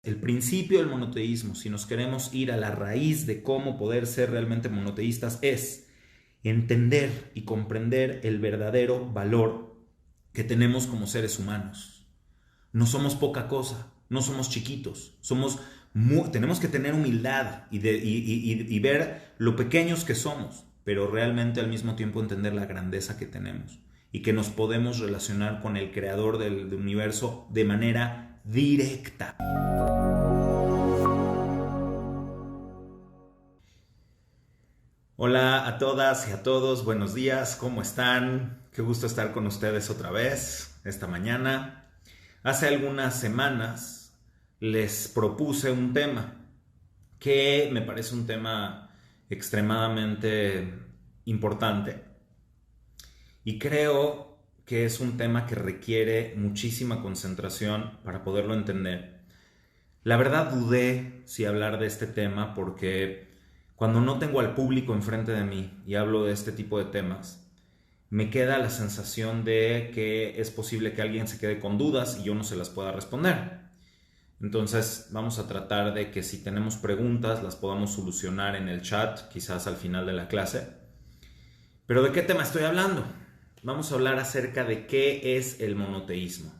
El principio del monoteísmo, si nos queremos ir a la raíz de cómo poder ser realmente monoteístas, es entender y comprender el verdadero valor que tenemos como seres humanos. No somos poca cosa, no somos chiquitos, tenemos que tener humildad y ver lo pequeños que somos, pero realmente al mismo tiempo entender la grandeza que tenemos y que nos podemos relacionar con el creador del universo de manera directa. Hola a todas y a todos, buenos días, ¿cómo están? Qué gusto estar con ustedes otra vez esta mañana. Hace algunas semanas les propuse un tema que me parece un tema extremadamente importante y creo que es un tema que requiere muchísima concentración para poderlo entender. La verdad dudé si hablar de este tema porque cuando no tengo al público enfrente de mí y hablo de este tipo de temas, me queda la sensación de que es posible que alguien se quede con dudas y yo no se las pueda responder. Entonces vamos a tratar de que si tenemos preguntas las podamos solucionar en el chat, quizás al final de la clase. Pero ¿de qué tema estoy hablando? Vamos a hablar acerca de qué es el monoteísmo.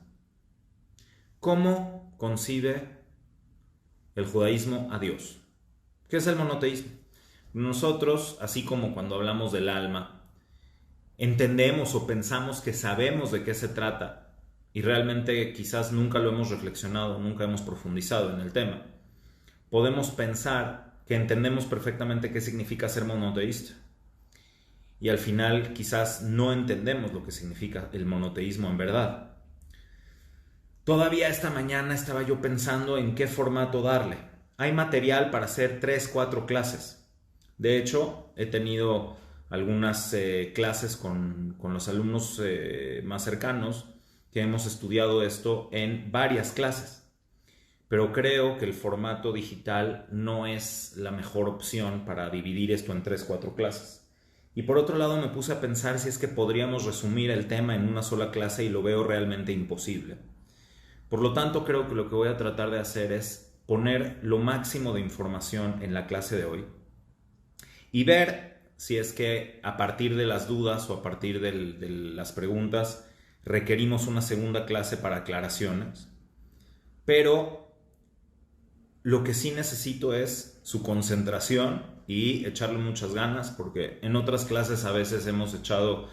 ¿Cómo concibe el judaísmo a Dios? ¿Qué es el monoteísmo? Nosotros, así como cuando hablamos del alma, entendemos o pensamos que sabemos de qué se trata y realmente quizás nunca lo hemos reflexionado, nunca hemos profundizado en el tema. Podemos pensar que entendemos perfectamente qué significa ser monoteísta y al final quizás no entendemos lo que significa el monoteísmo en verdad. Todavía esta mañana estaba yo pensando en qué formato darle. Hay material para hacer 3, 4 clases. De hecho, he tenido algunas clases con los alumnos más cercanos que hemos estudiado esto en varias clases. Pero creo que el formato digital no es la mejor opción para dividir esto en 3, 4 clases. Y por otro lado me puse a pensar si es que podríamos resumir el tema en una sola clase y lo veo realmente imposible. Por lo tanto, creo que lo que voy a tratar de hacer es poner lo máximo de información en la clase de hoy y ver si es que a partir de las dudas o a partir de las preguntas requerimos una segunda clase para aclaraciones. Pero lo que sí necesito es su concentración y echarle muchas ganas, porque en otras clases a veces hemos echado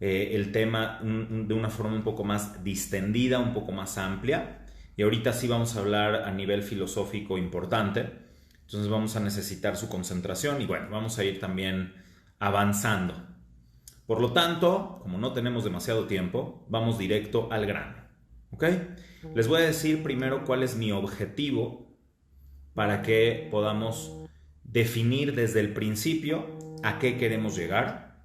el tema de una forma un poco más distendida, un poco más amplia, y ahorita sí vamos a hablar a nivel filosófico importante. Entonces vamos a necesitar su concentración y bueno, vamos a ir también avanzando. Por lo tanto, como no tenemos demasiado tiempo, vamos directo al grano. ¿Ok? Les voy a decir primero cuál es mi objetivo para que podamos definir desde el principio a qué queremos llegar,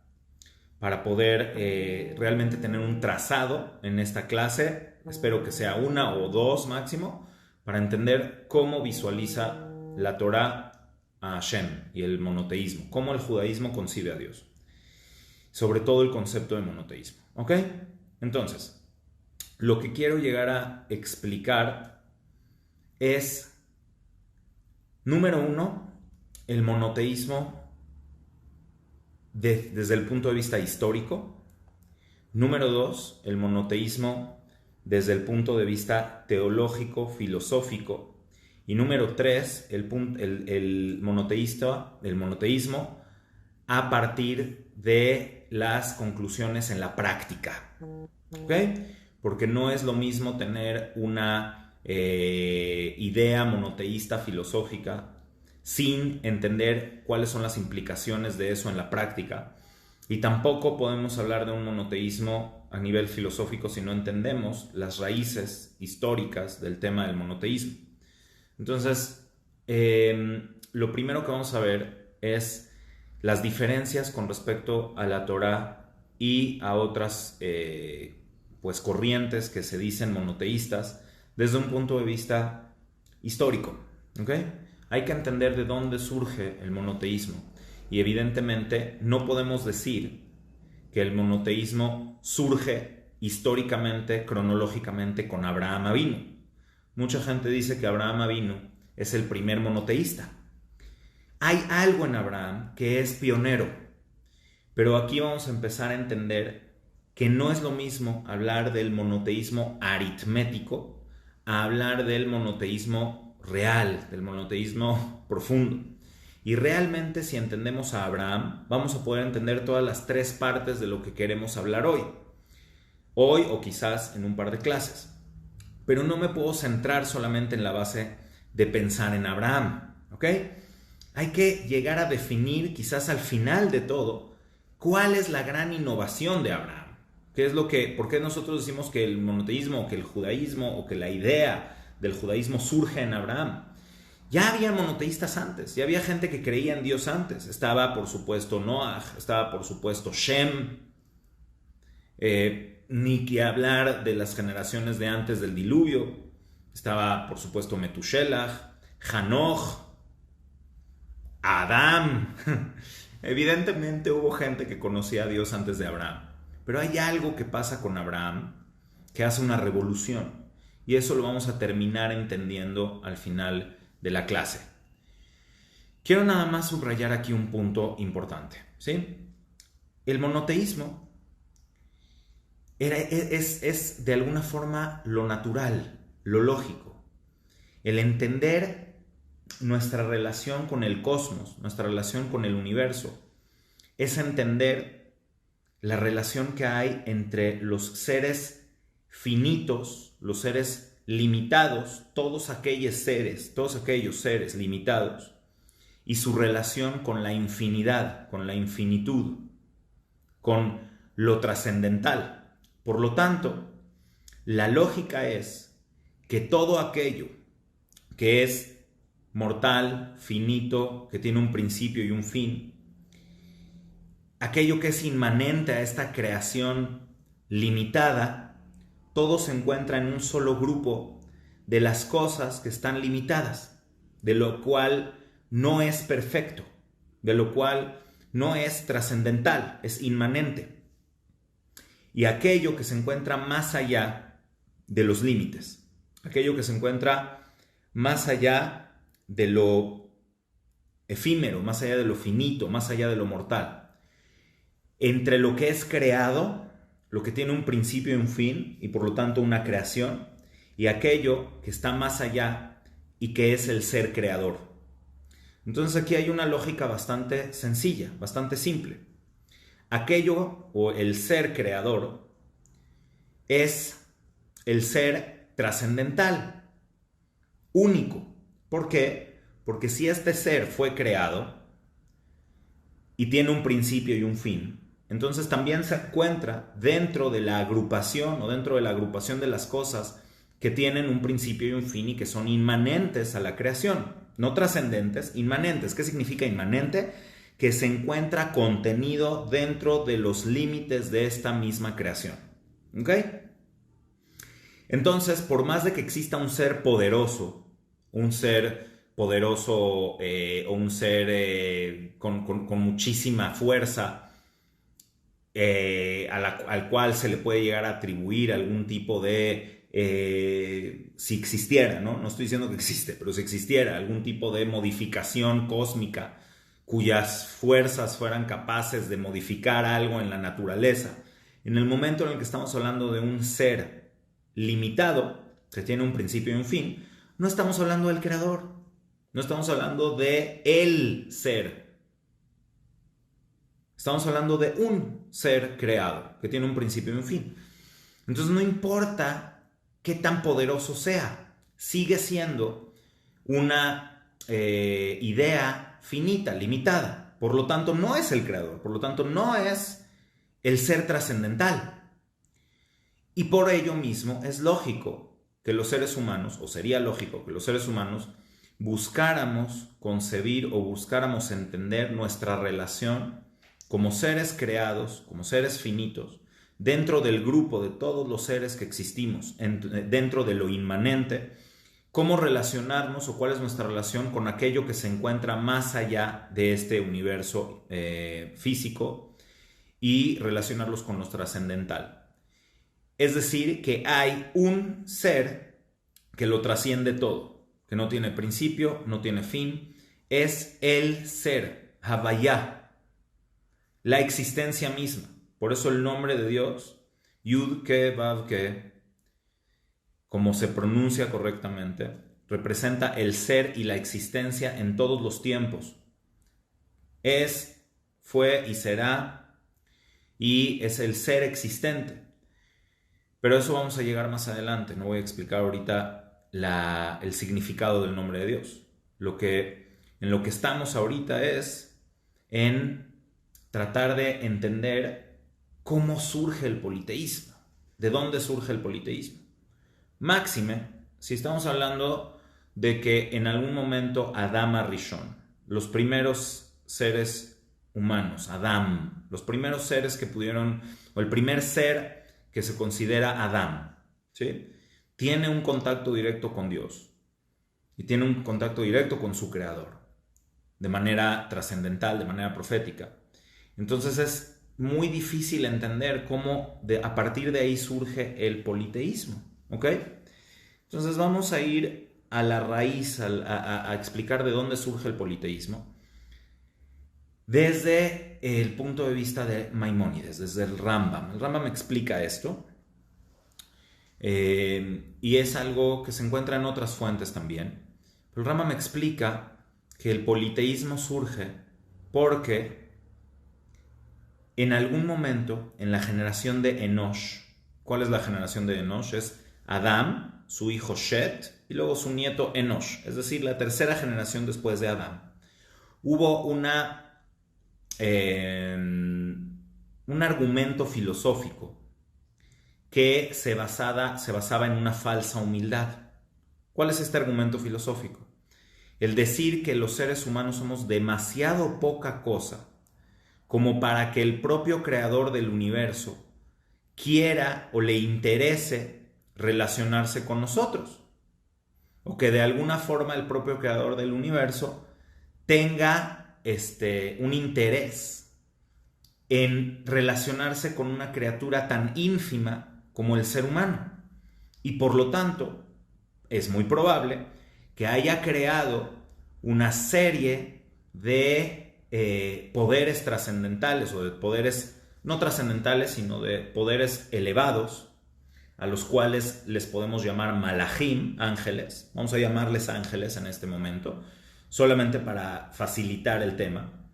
para poder realmente tener un trazado en esta clase. Espero que sea una o dos máximo, para entender cómo visualiza la Torá a Hashem y el monoteísmo, cómo el judaísmo concibe a Dios, sobre todo el concepto de monoteísmo. ¿Ok? Entonces, lo que quiero llegar a explicar es, número uno, el monoteísmo desde el punto de vista histórico. Número dos, el monoteísmo desde el punto de vista teológico, filosófico. Y número 3, el monoteísmo a partir de las conclusiones en la práctica. ¿Ok? Porque no es lo mismo tener una idea monoteísta filosófica sin entender cuáles son las implicaciones de eso en la práctica. Y tampoco podemos hablar de un monoteísmo a nivel filosófico si no entendemos las raíces históricas del tema del monoteísmo. Entonces, lo primero que vamos a ver es las diferencias con respecto a la Torá y a otras corrientes que se dicen monoteístas desde un punto de vista histórico. ¿Okay? Hay que entender de dónde surge el monoteísmo y evidentemente no podemos decir que el monoteísmo surge históricamente, cronológicamente con Abraham Avinu. mucha gente dice que Abraham Avinu es el primer monoteísta. Hay algo en Abraham que es pionero, pero aquí vamos a empezar a entender que no es lo mismo hablar del monoteísmo aritmético a hablar del monoteísmo real, del monoteísmo profundo. Y realmente, si entendemos a Abraham, vamos a poder entender todas las tres partes de lo que queremos hablar hoy o quizás en un par de clases. Pero no me puedo centrar solamente en la base de pensar en Abraham, ¿ok? Hay que llegar a definir, quizás al final de todo, cuál es la gran innovación de Abraham. ¿Por qué nosotros decimos que el monoteísmo, o que el judaísmo, o que la idea del judaísmo surge en Abraham? Ya había monoteístas antes, ya había gente que creía en Dios antes. Estaba, por supuesto, Noah, estaba, por supuesto, Shem. Ni que hablar de las generaciones de antes del diluvio. Estaba, por supuesto, Metushelach, Hanoch, Adán. Evidentemente hubo gente que conocía a Dios antes de Abraham. Pero hay algo que pasa con Abraham que hace una revolución. Y eso lo vamos a terminar entendiendo al final de la clase. Quiero nada más subrayar aquí un punto importante, ¿sí? El monoteísmo es de alguna forma lo natural, lo lógico. El entender nuestra relación con el cosmos, nuestra relación con el universo, es entender la relación que hay entre los seres finitos, los seres limitados, todos aquellos seres limitados, y su relación con la infinidad, con la infinitud, con lo trascendental. Por lo tanto, la lógica es que todo aquello que es mortal, finito, que tiene un principio y un fin, aquello que es inmanente a esta creación limitada, todo se encuentra en un solo grupo de las cosas que están limitadas, de lo cual no es perfecto, de lo cual no es trascendental, es inmanente. Y aquello que se encuentra más allá de los límites, aquello que se encuentra más allá de lo efímero, más allá de lo finito, más allá de lo mortal, entre lo que es creado, lo que tiene un principio y un fin, y por lo tanto una creación, y aquello que está más allá y que es el ser creador. Entonces aquí hay una lógica bastante sencilla, bastante simple. Aquello o el ser creador es el ser trascendental, único. ¿Por qué? Porque si este ser fue creado y tiene un principio y un fin, entonces también se encuentra dentro de la agrupación o dentro de la agrupación de las cosas que tienen un principio y un fin y que son inmanentes a la creación, no trascendentes, inmanentes. ¿Qué significa inmanente? Que se encuentra contenido dentro de los límites de esta misma creación. ¿Ok? Entonces, por más de que exista un ser poderoso o un ser con muchísima fuerza, al cual se le puede llegar a atribuir algún tipo de, si existiera, ¿no? No estoy diciendo que existe, pero si existiera algún tipo de modificación cósmica cuyas fuerzas fueran capaces de modificar algo en la naturaleza, en el momento en el que estamos hablando de un ser limitado, que tiene un principio y un fin, no estamos hablando del creador, no estamos hablando de el ser. Estamos hablando de un ser creado, que tiene un principio y un fin. Entonces no importa qué tan poderoso sea, sigue siendo una idea finita, limitada. Por lo tanto, no es el creador, por lo tanto, no es el ser trascendental. Y por ello mismo es lógico que los seres humanos, o sería lógico que los seres humanos, buscáramos concebir o buscáramos entender nuestra relación como seres creados, como seres finitos, dentro del grupo de todos los seres que existimos, dentro de lo inmanente, cómo relacionarnos o cuál es nuestra relación con aquello que se encuentra más allá de este universo físico y relacionarlos con lo trascendental. Es decir, que hay un ser que lo trasciende todo, que no tiene principio, no tiene fin, es el ser, Havaya, la existencia misma. Por eso el nombre de Dios, Yud-Ke, Vav-Ke, como se pronuncia correctamente, representa el ser y la existencia en todos los tiempos. Es, fue y será, y es el ser existente. Pero eso vamos a llegar más adelante. No voy a explicar ahorita el significado del nombre de Dios. En lo que estamos ahorita es en tratar de entender cómo surge el politeísmo. ¿De dónde surge el politeísmo? Máxime, si estamos hablando de que en algún momento Adam Rishon, los primeros seres humanos, Adam, los primeros seres que pudieron, o el primer ser que se considera Adam, ¿sí?, tiene un contacto directo con Dios y tiene un contacto directo con su creador, de manera trascendental, de manera profética. Entonces es muy difícil entender cómo a partir de ahí surge el politeísmo, ¿ok? Entonces vamos a ir a la raíz, a explicar de dónde surge el politeísmo, desde el punto de vista de Maimónides, desde el Rambam. El Rambam explica esto, y es algo que se encuentra en otras fuentes también. Pero el Rambam explica que el politeísmo surge porque en algún momento en la generación de Enosh, ¿cuál es la generación de Enosh? Es Adam, su hijo Shet, y luego su nieto Enosh, es decir, la tercera generación después de Adam. Hubo un argumento filosófico que se basaba en una falsa humildad. ¿Cuál es este argumento filosófico? El decir que los seres humanos somos demasiado poca cosa como para que el propio creador del universo quiera o le interese relacionarse con nosotros, o que de alguna forma el propio creador del universo tenga un interés en relacionarse con una criatura tan ínfima como el ser humano, y por lo tanto es muy probable que haya creado una serie de poderes trascendentales, o de poderes no trascendentales, sino de poderes elevados, a los cuales les podemos llamar malajim, ángeles. Vamos a llamarles ángeles en este momento, solamente para facilitar el tema.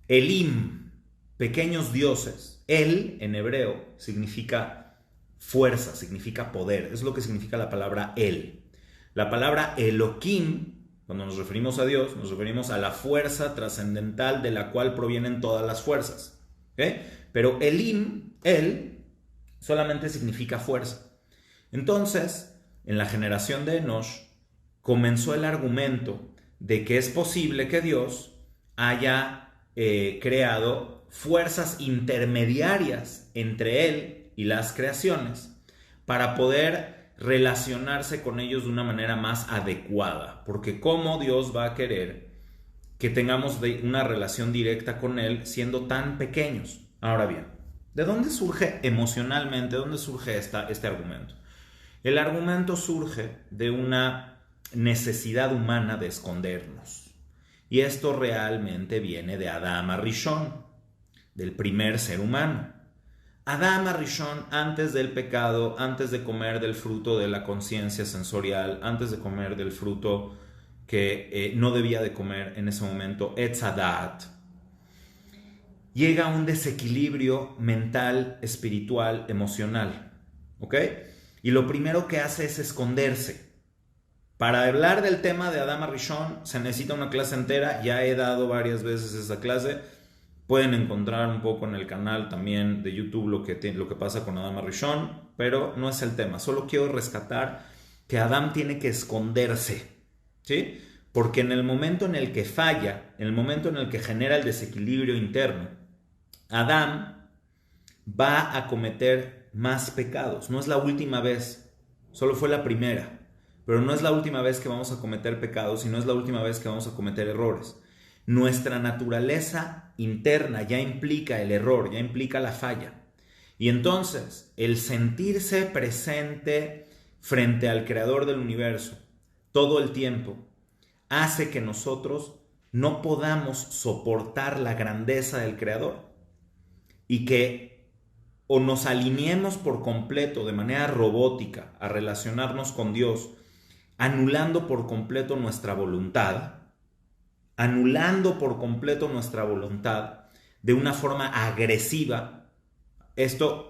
Elim, pequeños dioses. El, en hebreo, significa fuerza, significa poder. Es lo que significa la palabra el. La palabra Elohim, cuando nos referimos a Dios, nos referimos a la fuerza trascendental de la cual provienen todas las fuerzas. ¿Okay? Pero Elim, el, solamente significa fuerza. Entonces, en la generación de Enosh, comenzó el argumento de que es posible que Dios haya creado fuerzas intermediarias entre él y las creaciones para poder relacionarse con ellos de una manera más adecuada, porque ¿cómo Dios va a querer que tengamos una relación directa con él siendo tan pequeños? Ahora bien, ¿de dónde surge emocionalmente, de dónde surge este argumento? El argumento surge de una necesidad humana de escondernos, y esto realmente viene de Adam Rishon, del primer ser humano. Adam Rishon, antes del pecado, antes de comer del fruto de la conciencia sensorial, antes de comer del fruto que no debía de comer en ese momento, Etz Hadat, llega a un desequilibrio mental, espiritual, emocional, ¿ok? Y lo primero que hace es esconderse. Para hablar del tema de Adam Rishon se necesita una clase entera, ya he dado varias veces esa clase. Pueden encontrar un poco en el canal también de YouTube lo que pasa con Adam Rishon, pero no es el tema. Solo quiero rescatar que Adam tiene que esconderse, ¿sí? Porque en el momento en el que falla, en el momento en el que genera el desequilibrio interno, Adam va a cometer más pecados. No es la última vez, solo fue la primera, pero no es la última vez que vamos a cometer pecados y no es la última vez que vamos a cometer errores. Nuestra naturaleza interna ya implica el error, ya implica la falla. Y entonces, el sentirse presente frente al creador del universo todo el tiempo, hace que nosotros no podamos soportar la grandeza del creador y que o nos alineemos por completo de manera robótica a relacionarnos con Dios, anulando por completo nuestra voluntad, de una forma agresiva. Esto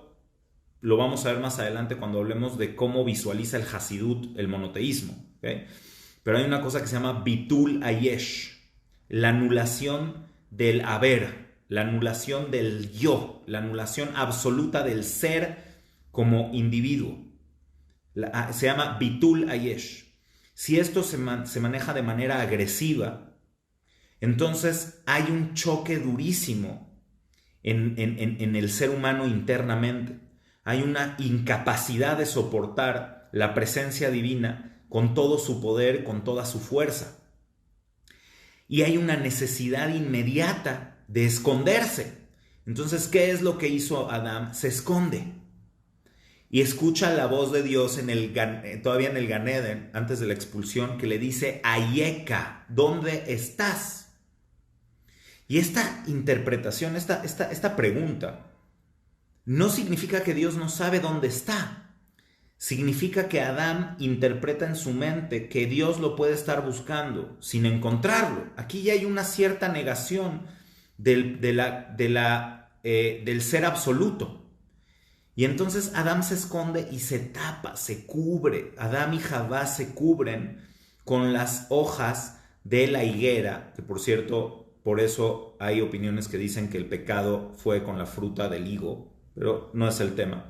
lo vamos a ver más adelante cuando hablemos de cómo visualiza el Hasidut el monoteísmo, ¿okay? Pero hay una cosa que se llama Bitul Ayesh, la anulación del haber, la anulación del yo, la anulación absoluta del ser como individuo. Se llama Bitul Ayesh. Si esto se maneja de manera agresiva, entonces hay un choque durísimo en el ser humano internamente. Hay una incapacidad de soportar la presencia divina con todo su poder, con toda su fuerza. Y hay una necesidad inmediata de esconderse. Entonces, ¿qué es lo que hizo Adán? Se esconde. Y escucha la voz de Dios todavía en el Gan Eden, antes de la expulsión, que le dice, Ayeka, ¿dónde estás? Y esta interpretación, esta pregunta, no significa que Dios no sabe dónde está. Significa que Adán interpreta en su mente que Dios lo puede estar buscando sin encontrarlo. Aquí ya hay una cierta negación del ser absoluto. Y entonces Adán se esconde y se tapa, se cubre. Adán y Javá se cubren con las hojas de la higuera, que por cierto, por eso hay opiniones que dicen que el pecado fue con la fruta del higo, pero no es el tema.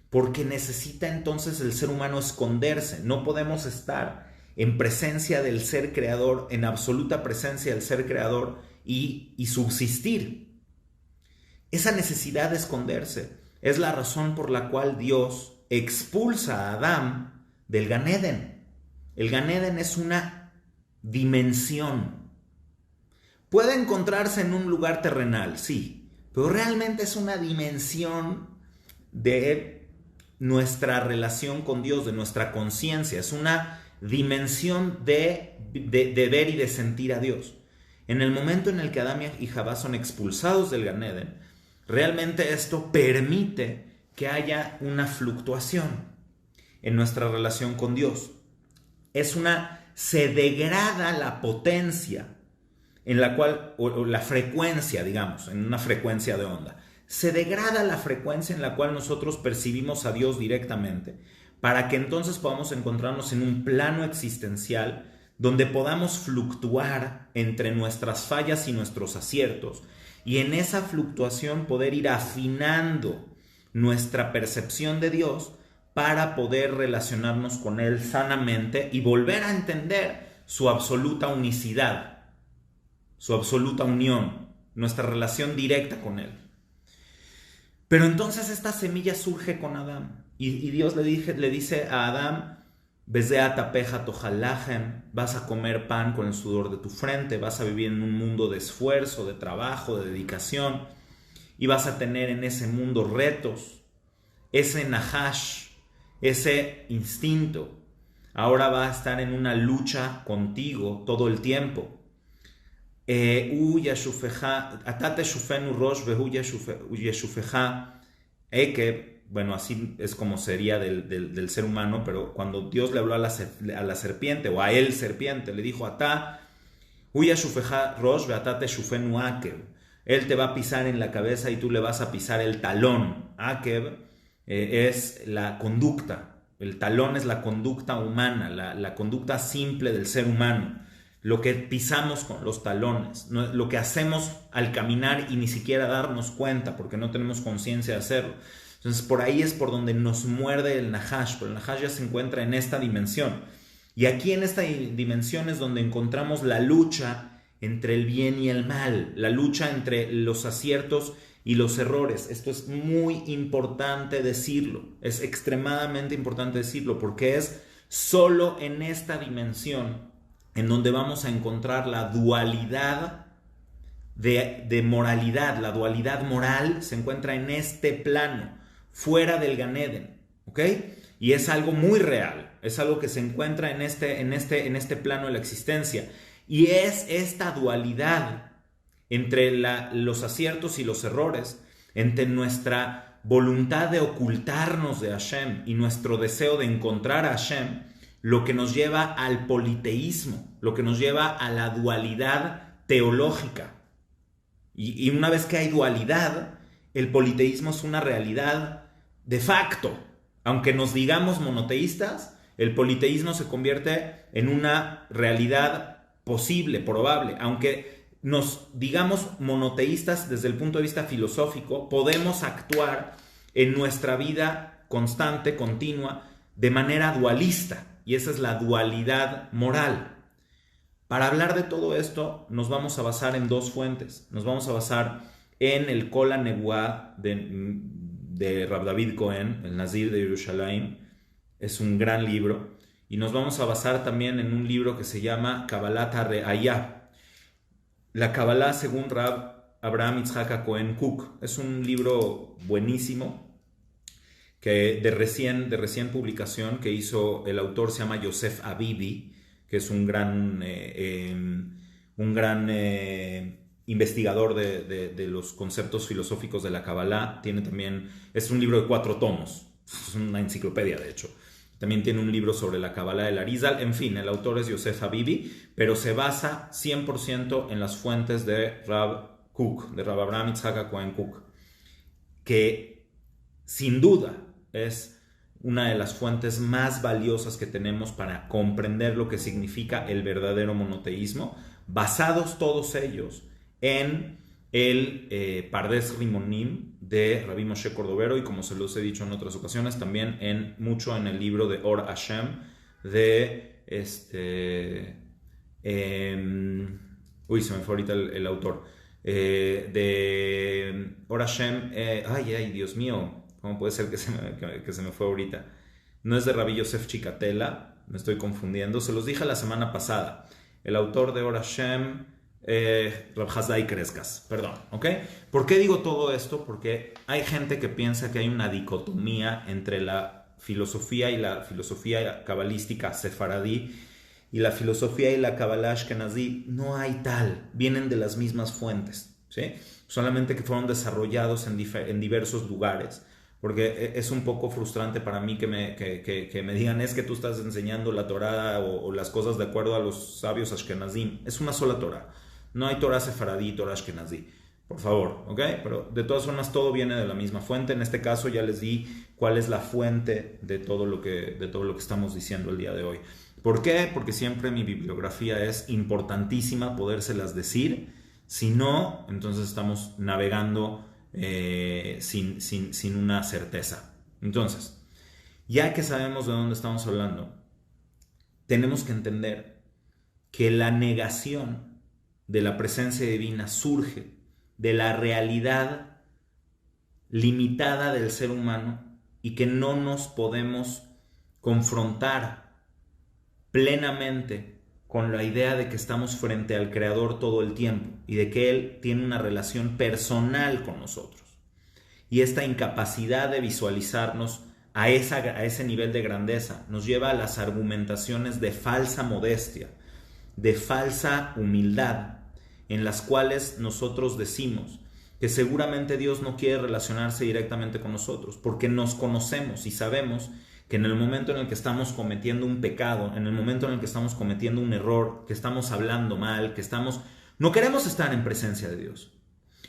Porque necesita entonces el ser humano esconderse. No podemos estar en presencia del ser creador, en absoluta presencia del ser creador y subsistir. Esa necesidad de esconderse es la razón por la cual Dios expulsa a Adán del Gan Eden. El Gan Eden es una dimensión. Puede encontrarse en un lugar terrenal, sí, pero realmente es una dimensión de nuestra relación con Dios, de nuestra conciencia. Es una dimensión de ver y de sentir a Dios. En el momento en el que Adán y Javá son expulsados del Gan Eden, realmente esto permite que haya una fluctuación en nuestra relación con Dios. Se degrada la potencia en la cual, o la frecuencia, digamos, en una frecuencia de onda. Se degrada la frecuencia en la cual nosotros percibimos a Dios directamente, para que entonces podamos encontrarnos en un plano existencial donde podamos fluctuar entre nuestras fallas y nuestros aciertos, y en esa fluctuación poder ir afinando nuestra percepción de Dios para poder relacionarnos con Él sanamente y volver a entender su absoluta unicidad, su absoluta unión, nuestra relación directa con Él. Pero entonces esta semilla surge con Adán y Dios le dice a Adán, Bezea tapeja tojalajem, vas a comer pan con el sudor de tu frente, vas a vivir en un mundo de esfuerzo, de trabajo, de dedicación, y vas a tener en ese mundo retos. Ese nahash, ese instinto, ahora va a estar en una lucha contigo todo el tiempo. Bueno, así es como sería del ser humano, pero cuando Dios le habló a la serpiente, o a él serpiente, le dijo, él te va a pisar en la cabeza y tú le vas a pisar el talón. Akev es la conducta, el talón es la conducta humana, la conducta simple del ser humano. Lo que pisamos con los talones, lo que hacemos al caminar y ni siquiera darnos cuenta porque no tenemos conciencia de hacerlo. Entonces por ahí es por donde nos muerde el nahash, pero el nahash ya se encuentra en esta dimensión. Y aquí en esta dimensión es donde encontramos la lucha entre el bien y el mal, la lucha entre los aciertos y los errores. Esto es muy importante decirlo, es extremadamente importante decirlo, porque es solo en esta dimensión en donde vamos a encontrar la dualidad de moralidad. La dualidad moral se encuentra en este plano, fuera del Gan Eden, ¿ok? y es algo muy real, es algo que se encuentra en este plano de la existencia, y es esta dualidad entre los aciertos y los errores, entre nuestra voluntad de ocultarnos de Hashem y nuestro deseo de encontrar a Hashem, lo que nos lleva al politeísmo, lo que nos lleva a la dualidad teológica. Y una vez que hay dualidad, el politeísmo es una realidad de facto. Aunque nos digamos monoteístas, el politeísmo se convierte en una realidad posible, probable. Aunque nos digamos monoteístas desde el punto de vista filosófico, podemos actuar en nuestra vida constante, continua, de manera dualista. Y esa es la dualidad moral. Para hablar de todo esto, nos vamos a basar en dos fuentes. Nos vamos a basar en el Kol HaNevuah de Rav David Cohen, el Nazir de Yerushalayim. Es un gran libro. Y nos vamos a basar también en un libro que se llama Kabbalat HaRe'ayah. La Kabbalah según Rav Abraham Yitzhak Cohen Cook. Es un libro buenísimo que de recién publicación, que hizo el autor, se llama Yosef Avivi, que es un gran investigador de los conceptos filosóficos de la Kabbalah. Es un libro de 4 tomos, es una enciclopedia de hecho. También tiene un libro sobre la Kabbalah del Arizal. En fin, el autor es Yosef Avivi, pero se basa 100% en las fuentes de Rav Kook, de Rav Abraham Yitzhak Cohen Cook, que sin duda es una de las fuentes más valiosas que tenemos para comprender lo que significa el verdadero monoteísmo, basados todos ellos en el Pardes Rimonim de Rabbi Moshe Cordovero, y como se los he dicho en otras ocasiones, también mucho en el libro de Or Hashem de se me fue ahorita el autor de Or Hashem. Ay, Dios mío, ¿cómo puede ser que se me fue ahorita? No es de Rabbi Yosef Chikatela, me estoy confundiendo. Se los dije la semana pasada. El autor de Or Hashem, Rav Hasdai Kreskas, perdón, ¿ok? ¿Por qué digo todo esto? Porque hay gente que piensa que hay una dicotomía entre la filosofía y la filosofía cabalística sefaradí y la filosofía y la Kabbalah ashkenazí. No hay tal, vienen de las mismas fuentes, ¿sí? Solamente que fueron desarrollados en diversos lugares. Porque es un poco frustrante para mí que me digan, es que tú estás enseñando la Torah o las cosas de acuerdo a los sabios ashkenazim. Es una sola Torah. No hay Torah sefaradí y Torah ashkenazí. Por favor, ¿ok? Pero de todas formas todo viene de la misma fuente. En este caso ya les di cuál es la fuente de todo lo que estamos diciendo el día de hoy. ¿Por qué? Porque siempre mi bibliografía es importantísima podérselas decir. Si no, entonces estamos navegando sin una certeza. Entonces, ya que sabemos de dónde estamos hablando, tenemos que entender que la negación de la presencia divina surge de la realidad limitada del ser humano y que no nos podemos confrontar plenamente con la idea de que estamos frente al Creador todo el tiempo y de que Él tiene una relación personal con nosotros. Y esta incapacidad de visualizarnos a ese nivel de grandeza nos lleva a las argumentaciones de falsa modestia, de falsa humildad, en las cuales nosotros decimos que seguramente Dios no quiere relacionarse directamente con nosotros, porque nos conocemos y sabemos que en el momento en el que estamos cometiendo un pecado, en el momento en el que estamos cometiendo un error, que estamos hablando mal, no queremos estar en presencia de Dios.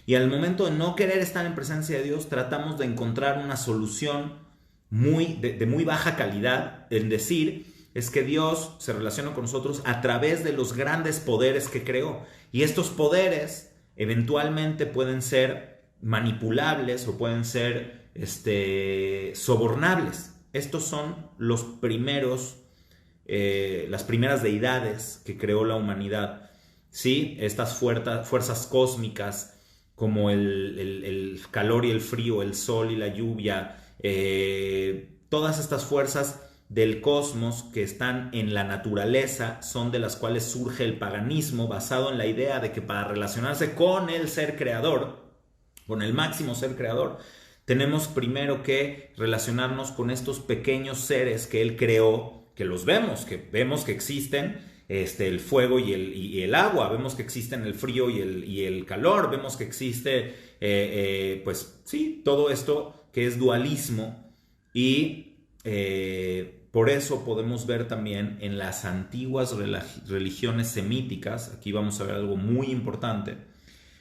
Y al momento de no querer estar en presencia de Dios, tratamos de encontrar una solución de muy baja calidad, en decir, es que Dios se relaciona con nosotros a través de los grandes poderes que creó. Y estos poderes eventualmente pueden ser manipulables o pueden ser sobornables. Estos son las primeras deidades que creó la humanidad, ¿sí? Estas fuerzas cósmicas como el calor y el frío, el sol y la lluvia, todas estas fuerzas del cosmos que están en la naturaleza son de las cuales surge el paganismo, basado en la idea de que para relacionarse con el ser creador, con el máximo ser creador, tenemos primero que relacionarnos con estos pequeños seres que Él creó, que los vemos, que existen, el fuego y el agua, vemos que existen el frío y el calor, vemos que existe, pues sí, todo esto que es dualismo y por eso podemos ver también en las antiguas religiones semíticas, aquí vamos a ver algo muy importante,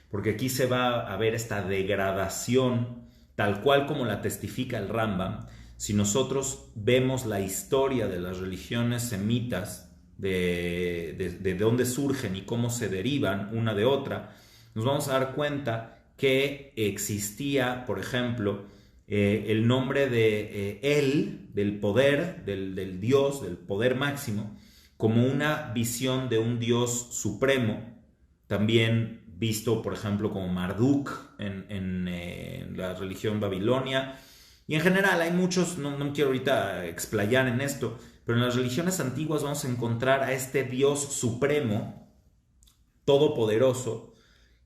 porque aquí se va a ver esta degradación tal cual como la testifica el Rambam. Si nosotros vemos la historia de las religiones semitas, de dónde surgen y cómo se derivan una de otra, nos vamos a dar cuenta que existía, por ejemplo, el nombre de él, del poder, del Dios, del poder máximo, como una visión de un Dios supremo, también visto, por ejemplo, como Marduk en la religión babilonia. Y en general hay muchos, no quiero ahorita explayar en esto, pero en las religiones antiguas vamos a encontrar a este Dios supremo, todopoderoso,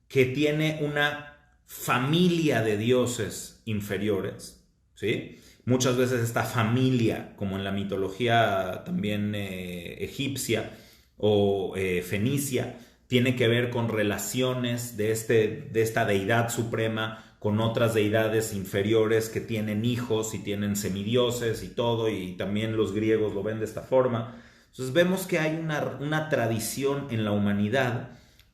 que tiene una familia de dioses inferiores, ¿sí? Muchas veces esta familia, como en la mitología también egipcia o fenicia, tiene que ver con relaciones de esta deidad suprema con otras deidades inferiores que tienen hijos y tienen semidioses y todo, y también los griegos lo ven de esta forma. Entonces vemos que hay una tradición en la humanidad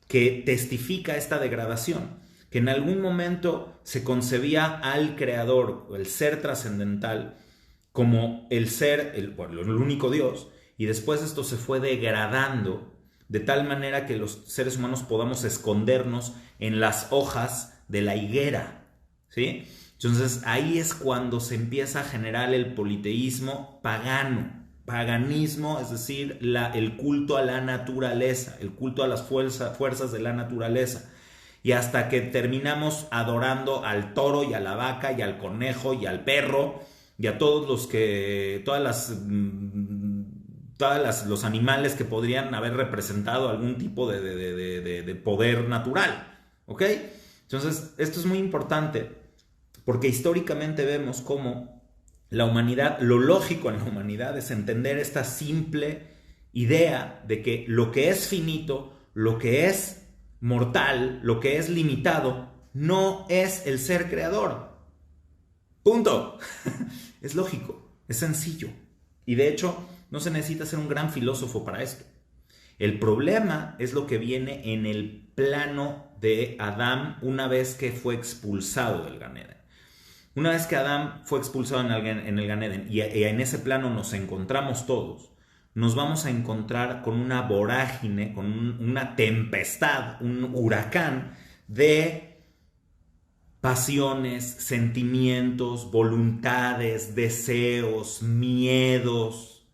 que testifica esta degradación, que en algún momento se concebía al creador, el ser trascendental, como el ser, el único Dios, y después esto se fue degradando de tal manera que los seres humanos podamos escondernos en las hojas de la higuera, ¿sí? Entonces ahí es cuando se empieza a generar el politeísmo pagano, paganismo, es decir, el culto a la naturaleza, el culto a las fuerzas de la naturaleza, y hasta que terminamos adorando al toro y a la vaca y al conejo y al perro y a todos los animales que podrían haber representado algún tipo de poder natural, ¿ok? Entonces, esto es muy importante porque históricamente vemos cómo la humanidad, lo lógico en la humanidad es entender esta simple idea de que lo que es finito, lo que es mortal, lo que es limitado, no es el ser creador. Punto. Es lógico, es sencillo. Y de hecho, no se necesita ser un gran filósofo para esto. El problema es lo que viene en el plano de Adán una vez que fue expulsado del Gan Eden. Una vez que Adán fue expulsado en el Gan Eden y en ese plano nos encontramos todos, nos vamos a encontrar con una vorágine, con una tempestad, un huracán de pasiones, sentimientos, voluntades, deseos, miedos,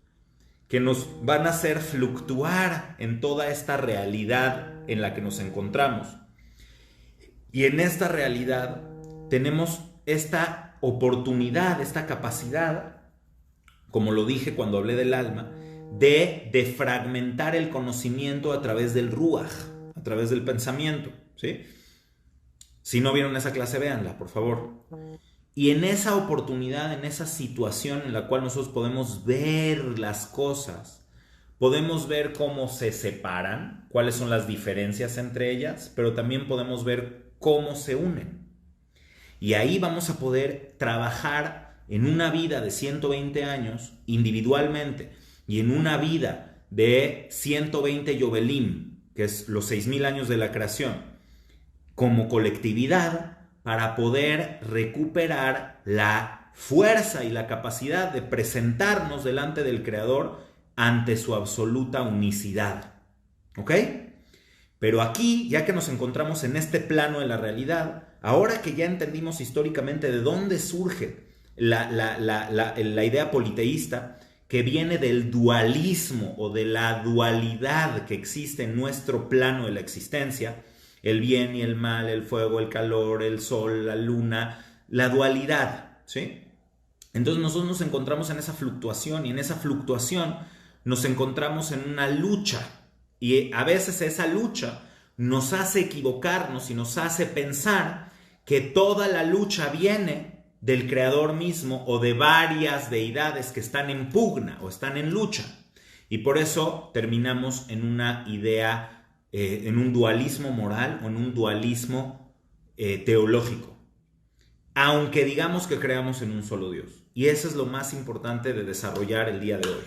que nos van a hacer fluctuar en toda esta realidad en la que nos encontramos. Y en esta realidad tenemos esta oportunidad, esta capacidad, como lo dije cuando hablé del alma, de fragmentar el conocimiento a través del ruaj, a través del pensamiento, ¿sí? Si no vieron esa clase, véanla, por favor. Y en esa oportunidad, en esa situación en la cual nosotros podemos ver las cosas, podemos ver cómo se separan, cuáles son las diferencias entre ellas, pero también podemos ver cómo se unen. Y ahí vamos a poder trabajar en una vida de 120 años individualmente y en una vida de 120 Yovelim, que es los 6,000 años de la creación, como colectividad, para poder recuperar la fuerza y la capacidad de presentarnos delante del Creador ante su absoluta unicidad. ¿Ok? Pero aquí, ya que nos encontramos en este plano de la realidad, ahora que ya entendimos históricamente de dónde surge la idea politeísta, que viene del dualismo o de la dualidad que existe en nuestro plano de la existencia, el bien y el mal, el fuego, el calor, el sol, la luna, la dualidad, ¿sí? Entonces nosotros nos encontramos en esa fluctuación y en esa fluctuación nos encontramos en una lucha y a veces esa lucha nos hace equivocarnos y nos hace pensar que toda la lucha viene del creador mismo o de varias deidades que están en pugna o están en lucha. Y por eso terminamos en una idea, en un dualismo moral o en un dualismo teológico. Aunque digamos que creamos en un solo Dios. Y eso es lo más importante de desarrollar el día de hoy.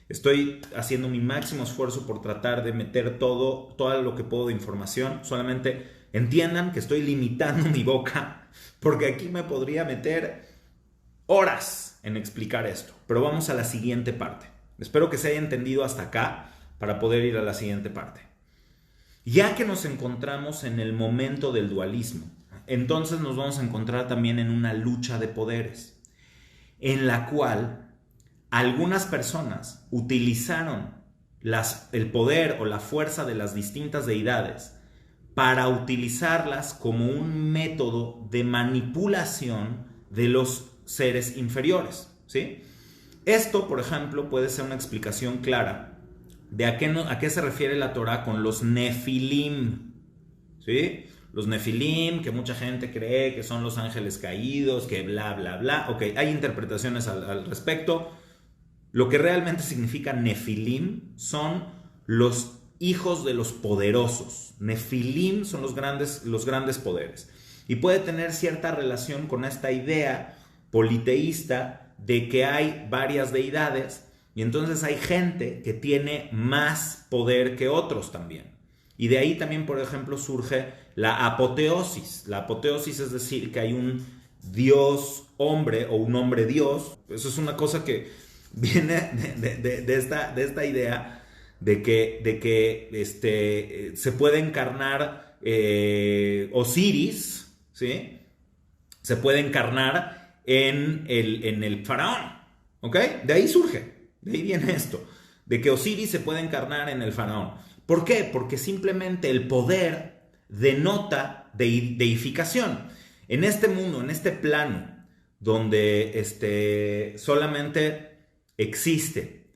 Estoy haciendo mi máximo esfuerzo por tratar de meter todo lo que puedo de información. Solamente entiendan que estoy limitando mi boca, porque aquí me podría meter horas en explicar esto. Pero vamos a la siguiente parte. Espero que se haya entendido hasta acá para poder ir a la siguiente parte. Ya que nos encontramos en el momento del dualismo, entonces nos vamos a encontrar también en una lucha de poderes, en la cual algunas personas utilizaron el poder o la fuerza de las distintas deidades para utilizarlas como un método de manipulación de los seres inferiores, ¿sí? Esto, por ejemplo, puede ser una explicación clara de a qué se refiere la Torá con los nefilim, ¿sí? Los nefilim, que mucha gente cree que son los ángeles caídos, que bla, bla, bla. Ok, hay interpretaciones al respecto. Lo que realmente significa nefilim son los hijos de los poderosos. Nefilim son los grandes poderes. Y puede tener cierta relación con esta idea politeísta de que hay varias deidades y entonces hay gente que tiene más poder que otros también. Y de ahí también, por ejemplo, surge la apoteosis. La apoteosis es decir que hay un dios hombre o un hombre dios. Eso es una cosa que viene de esta idea de que se puede encarnar Osiris, ¿sí? Se puede encarnar en el faraón, ¿ok? De ahí surge, de ahí viene esto, de que Osiris se puede encarnar en el faraón. ¿Por qué? Porque simplemente el poder denota deificación. En este mundo, en este plano, donde solamente existe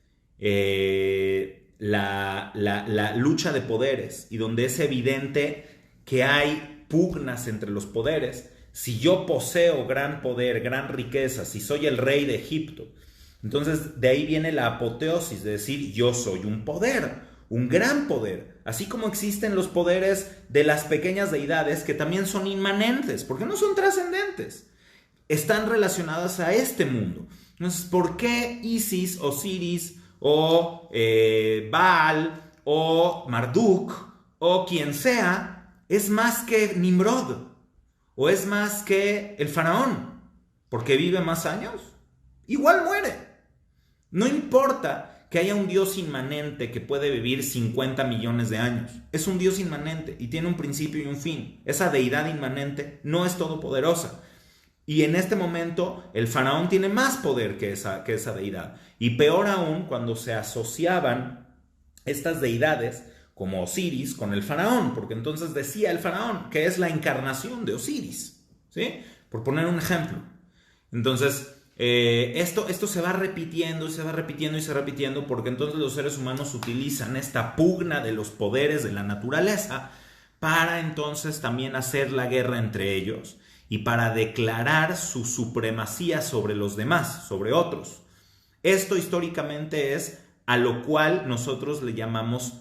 la lucha de poderes y donde es evidente que hay pugnas entre los poderes. Si yo poseo gran poder, gran riqueza, si soy el rey de Egipto, entonces de ahí viene la apoteosis, de decir yo soy un poder, un gran poder, así como existen los poderes de las pequeñas deidades que también son inmanentes, porque no son trascendentes, están relacionadas a este mundo. Entonces, ¿por qué Isis, Osiris o Baal o Marduk o quien sea es más que Nimrod? ¿O es más que el faraón? ¿Porque vive más años? Igual muere. No importa que haya un Dios inmanente que puede vivir 50 millones de años. Es un Dios inmanente y tiene un principio y un fin. Esa deidad inmanente no es todopoderosa. Y en este momento el faraón tiene más poder que esa deidad. Y peor aún cuando se asociaban estas deidades como Osiris con el faraón, porque entonces decía el faraón que es la encarnación de Osiris, ¿sí? Por poner un ejemplo. Entonces, esto se va repitiendo y se va repitiendo y se va repitiendo, porque entonces los seres humanos utilizan esta pugna de los poderes de la naturaleza para entonces también hacer la guerra entre ellos y para declarar su supremacía sobre los demás, sobre otros. Esto históricamente es a lo cual nosotros le llamamos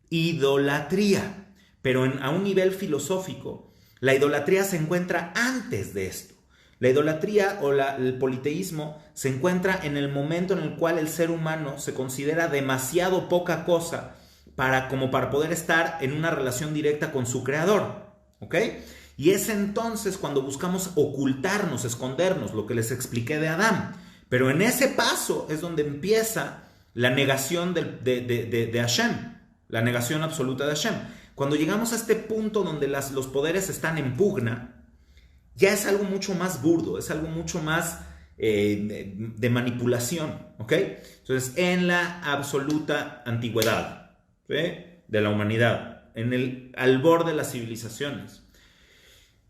idolatría, pero a un nivel filosófico, la idolatría se encuentra antes de esto. La idolatría o el politeísmo se encuentra en el momento en el cual el ser humano se considera demasiado poca cosa como para poder estar en una relación directa con su creador, ¿ok? Y es entonces cuando buscamos ocultarnos, escondernos, lo que les expliqué de Adán. Pero en ese paso es donde empieza la negación de Hashem, la negación absoluta de Hashem. Cuando llegamos a este punto donde los poderes están en pugna, ya es algo mucho más burdo, es algo mucho más de manipulación, ¿ok? Entonces, en la absoluta antigüedad, ¿sí?, de la humanidad, al borde de las civilizaciones,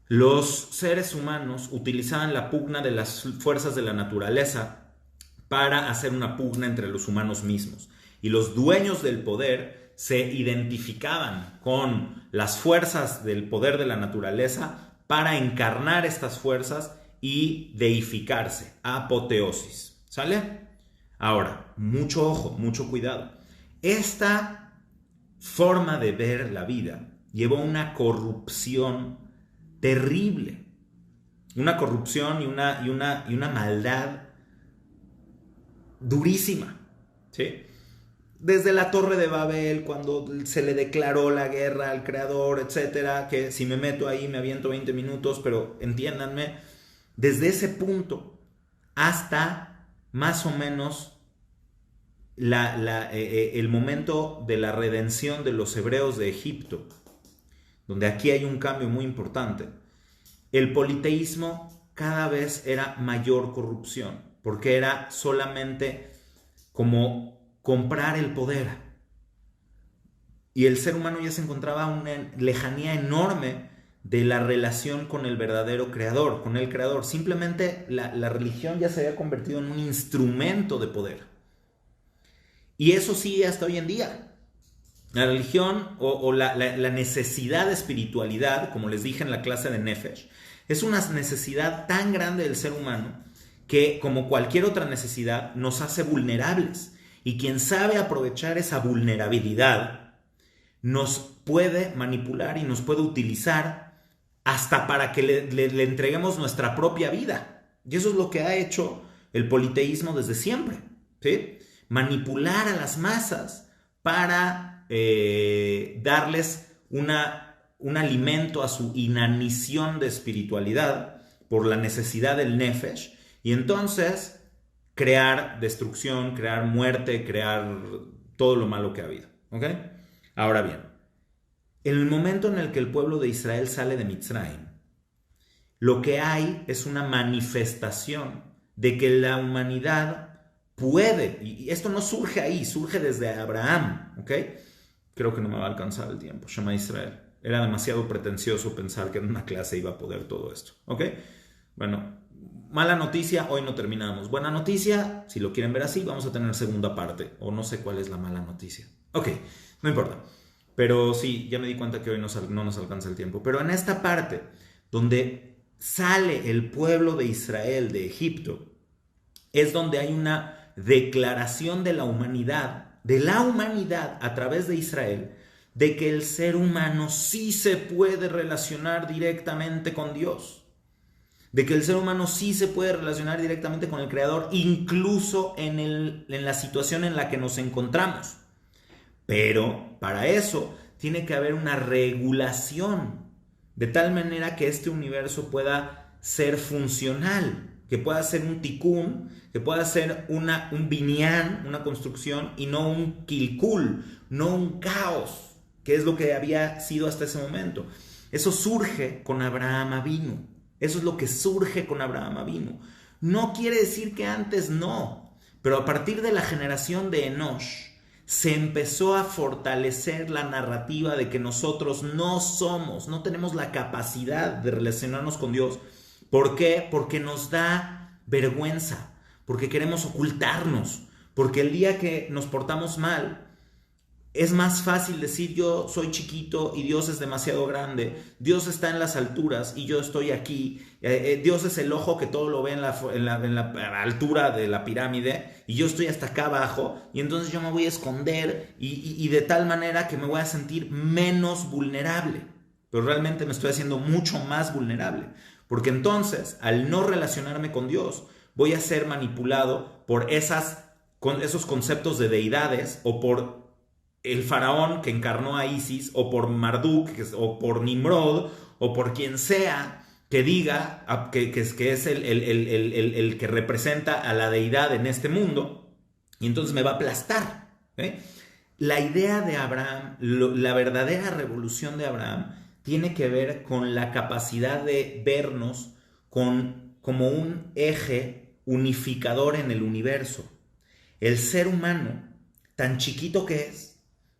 los seres humanos utilizaban la pugna de las fuerzas de la naturaleza para hacer una pugna entre los humanos mismos. Y los dueños del poder se identificaban con las fuerzas del poder de la naturaleza para encarnar estas fuerzas y deificarse, apoteosis. ¿Sale? Ahora, mucho ojo, mucho cuidado. Esta forma de ver la vida llevó a una corrupción terrible. Una corrupción y una maldad durísima. ¿Sí? Desde la Torre de Babel, cuando se le declaró la guerra al Creador, etcétera, que si me meto ahí me aviento 20 minutos, pero entiéndanme, desde ese punto hasta más o menos el momento de la redención de los hebreos de Egipto, donde aquí hay un cambio muy importante, el politeísmo cada vez era mayor corrupción, porque era solamente como comprar el poder. Y el ser humano ya se encontraba a una lejanía enorme de la relación con el verdadero creador, con el creador. Simplemente la religión ya se había convertido en un instrumento de poder. Y eso sigue hasta hoy en día. La religión o la necesidad de espiritualidad, como les dije en la clase de Nefesh, es una necesidad tan grande del ser humano que, como cualquier otra necesidad, nos hace vulnerables. Y quien sabe aprovechar esa vulnerabilidad nos puede manipular y nos puede utilizar hasta para que le entreguemos nuestra propia vida. Y eso es lo que ha hecho el politeísmo desde siempre, ¿sí? Manipular a las masas para darles un alimento a su inanición de espiritualidad por la necesidad del nefesh, y entonces crear destrucción, crear muerte, crear todo lo malo que ha habido. ¿Ok? Ahora bien, en el momento en el que el pueblo de Israel sale de Mitzrayim, lo que hay es una manifestación de que la humanidad puede, y esto no surge ahí, surge desde Abraham. ¿Ok? Creo que no me va a alcanzar el tiempo. Shema Israel. Era demasiado pretencioso pensar que en una clase iba a poder todo esto. ¿Ok? Bueno, mala noticia, hoy no terminamos. Buena noticia, si lo quieren ver así, vamos a tener segunda parte. O no sé cuál es la mala noticia. Ok, no importa. Pero sí, ya me di cuenta que hoy no nos alcanza el tiempo. Pero en esta parte, donde sale el pueblo de Israel de Egipto, es donde hay una declaración de la humanidad a través de Israel, de que el ser humano sí se puede relacionar directamente con Dios. De que el ser humano sí se puede relacionar directamente con el Creador, incluso en la situación en la que nos encontramos. Pero para eso tiene que haber una regulación, de tal manera que este universo pueda ser funcional, que pueda ser un tikkun, que pueda ser un binyan, una construcción, y no un kilkul, no un caos, que es lo que había sido hasta ese momento. Eso surge con Abraham Avinu. Eso es lo que surge con Abraham Avinu. No quiere decir que antes no, pero a partir de la generación de Enosh se empezó a fortalecer la narrativa de que nosotros no tenemos la capacidad de relacionarnos con Dios. ¿Por qué? Porque nos da vergüenza, porque queremos ocultarnos, porque el día que nos portamos mal, es más fácil decir yo soy chiquito y Dios es demasiado grande, Dios está en las alturas y yo estoy aquí, Dios es el ojo que todo lo ve en la altura de la pirámide y yo estoy hasta acá abajo, y entonces yo me voy a esconder y de tal manera que me voy a sentir menos vulnerable, pero realmente me estoy haciendo mucho más vulnerable, porque entonces al no relacionarme con Dios voy a ser manipulado por esos conceptos de deidades, o por el faraón que encarnó a Isis, o por Marduk, o por Nimrod, o por quien sea que diga que es el que representa a la deidad en este mundo, y entonces me va a aplastar. ¿Eh? La idea de Abraham, la verdadera revolución de Abraham, tiene que ver con la capacidad de vernos como un eje unificador en el universo. El ser humano, tan chiquito que es,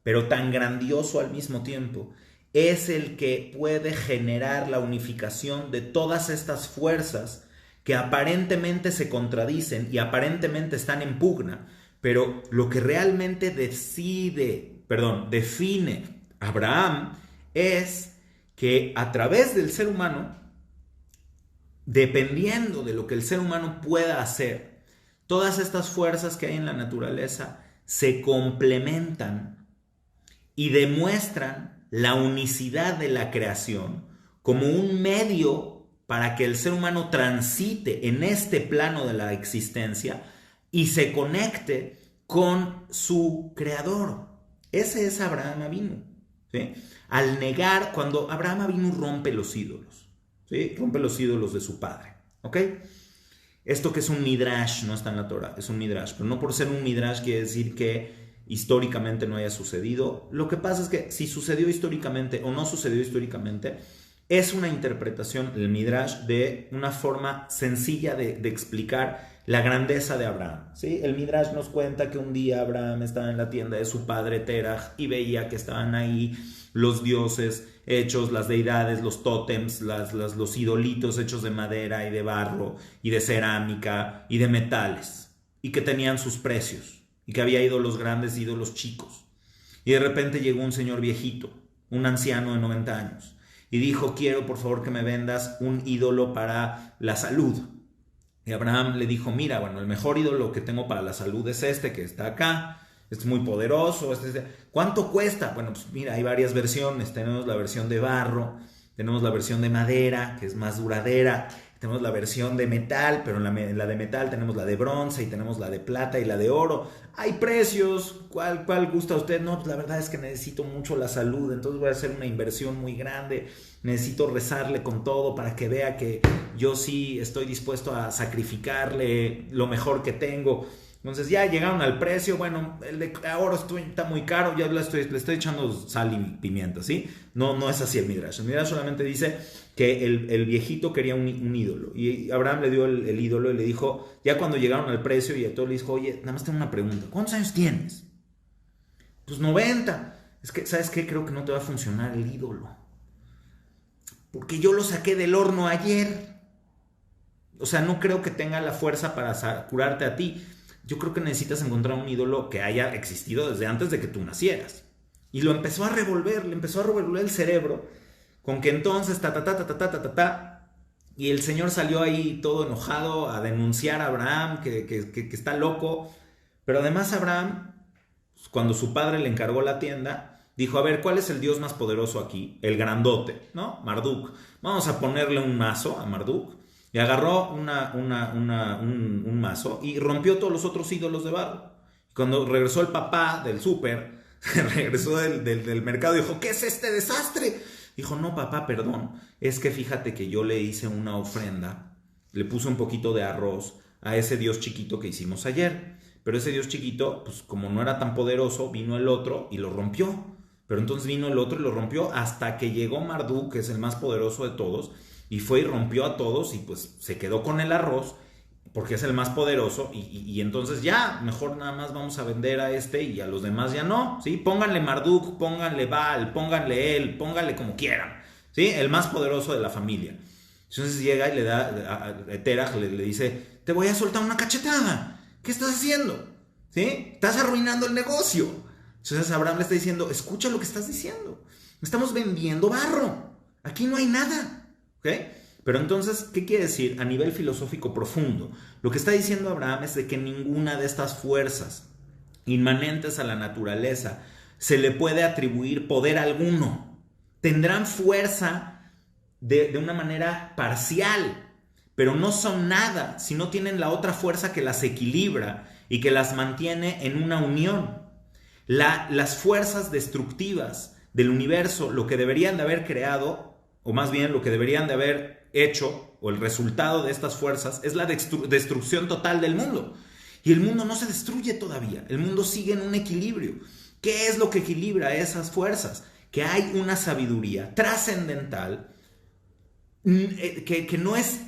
pero tan grandioso al mismo tiempo, es el que puede generar la unificación de todas estas fuerzas que aparentemente se contradicen y aparentemente están en pugna, pero lo que realmente define Abraham es que a través del ser humano dependiendo de lo que el ser humano pueda hacer, todas estas fuerzas que hay en la naturaleza se complementan y demuestran la unicidad de la creación como un medio para que el ser humano transite en este plano de la existencia y se conecte con su creador. Ese es Abraham Avinu, ¿sí? Al negar, cuando Abraham Avinu rompe los ídolos, ¿sí? Rompe los ídolos de su padre, ¿ok? Esto que es un midrash, no está en la Torah, es un midrash, pero no por ser un midrash quiere decir que históricamente no haya sucedido. Lo que pasa es que si sucedió históricamente o no sucedió históricamente, es una interpretación, el midrash, de una forma sencilla de explicar la grandeza de Abraham, ¿sí? El midrash nos cuenta que un día Abraham estaba en la tienda de su padre Terach y veía que estaban ahí los dioses hechos, las deidades, los tótems, los idolitos hechos de madera y de barro y de cerámica y de metales, y que tenían sus precios, y que había ídolos grandes y ídolos chicos. Y de repente llegó un señor viejito, un anciano de 90 años, y dijo: quiero por favor que me vendas un ídolo para la salud. Y Abraham le dijo: mira, bueno, el mejor ídolo que tengo para la salud es este que está acá, es muy poderoso. ¿Cuánto cuesta? Bueno, pues mira, hay varias versiones. Tenemos la versión de barro, tenemos la versión de madera, que es más duradera, tenemos la versión de metal, pero en la de metal tenemos la de bronce y tenemos la de plata y la de oro. Hay precios, ¿cuál gusta a usted? No, pues la verdad es que necesito mucho la salud, entonces voy a hacer una inversión muy grande, necesito rezarle con todo para que vea que yo sí estoy dispuesto a sacrificarle lo mejor que tengo. Entonces ya llegaron al precio. Bueno, el de oro está muy caro, ya le estoy echando sal y pimienta, ¿sí? No es así el midrash. El midrash solamente dice que el viejito quería un ídolo, y Abraham le dio el ídolo y le dijo, ya cuando llegaron al precio, y a todo le dijo: oye, nada más tengo una pregunta, ¿cuántos años tienes? Pues 90. Es que, ¿sabes qué? Creo que no te va a funcionar el ídolo, porque yo lo saqué del horno ayer. O sea, no creo que tenga la fuerza para curarte a ti. Yo creo que necesitas encontrar un ídolo que haya existido desde antes de que tú nacieras. Y lo empezó a revolver, le empezó a revolver el cerebro, con que entonces y el señor salió ahí todo enojado a denunciar a Abraham, que está loco. Pero además Abraham, cuando su padre le encargó la tienda, dijo: a ver, ¿cuál es el dios más poderoso aquí? El grandote, ¿no? Marduk. Vamos a ponerle un mazo a Marduk. Y agarró un mazo y rompió todos los otros ídolos de barro. Cuando regresó el papá del súper, regresó del mercado y dijo: ¿qué es este desastre? Dijo: no, papá, perdón, es que fíjate que yo le hice una ofrenda, le puse un poquito de arroz a ese dios chiquito que hicimos ayer. Pero ese dios chiquito, pues como no era tan poderoso, vino el otro y lo rompió. Pero entonces vino el otro y lo rompió hasta que llegó Marduk, que es el más poderoso de todos, y fue y rompió a todos, y pues se quedó con el arroz porque es el más poderoso, y entonces ya mejor nada más vamos a vender a este y a los demás ya no, ¿sí? Pónganle Marduk, pónganle Baal, pónganle él, pónganle como quieran, ¿sí? El más poderoso de la familia. Entonces llega y le da a Terach, le dice: te voy a soltar una cachetada, ¿qué estás haciendo? ¿Sí? Estás arruinando el negocio. Entonces Abraham le está diciendo: escucha lo que estás diciendo, estamos vendiendo barro, aquí no hay nada. ¿Okay? Pero entonces, ¿qué quiere decir? A nivel filosófico profundo, lo que está diciendo Abraham es de que ninguna de estas fuerzas inmanentes a la naturaleza se le puede atribuir poder alguno. Tendrán fuerza de una manera parcial, pero no son nada si no tienen la otra fuerza que las equilibra y que las mantiene en una unión. Las fuerzas destructivas del universo, lo que deberían de haber creado, o más bien lo que deberían de haber hecho, o el resultado de estas fuerzas, es la destrucción total del mundo. Y el mundo no se destruye todavía, el mundo sigue en un equilibrio. ¿Qué es lo que equilibra esas fuerzas? Que hay una sabiduría trascendental que no es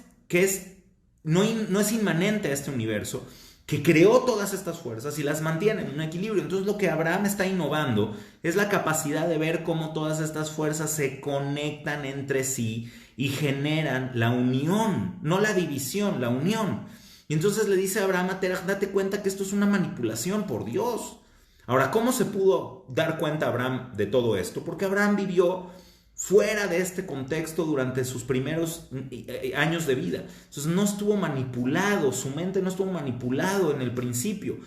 inmanente a este universo, que creó todas estas fuerzas y las mantiene en un equilibrio. Entonces lo que Abraham está innovando es la capacidad de ver cómo todas estas fuerzas se conectan entre sí y generan la unión, no la división, la unión. Y entonces le dice a Abraham a Terach: date cuenta que esto es una manipulación por Dios. Ahora, ¿cómo se pudo dar cuenta Abraham de todo esto? Porque Abraham vivió fuera de este contexto durante sus primeros años de vida. Entonces no estuvo manipulado, su mente no estuvo manipulado en el principio.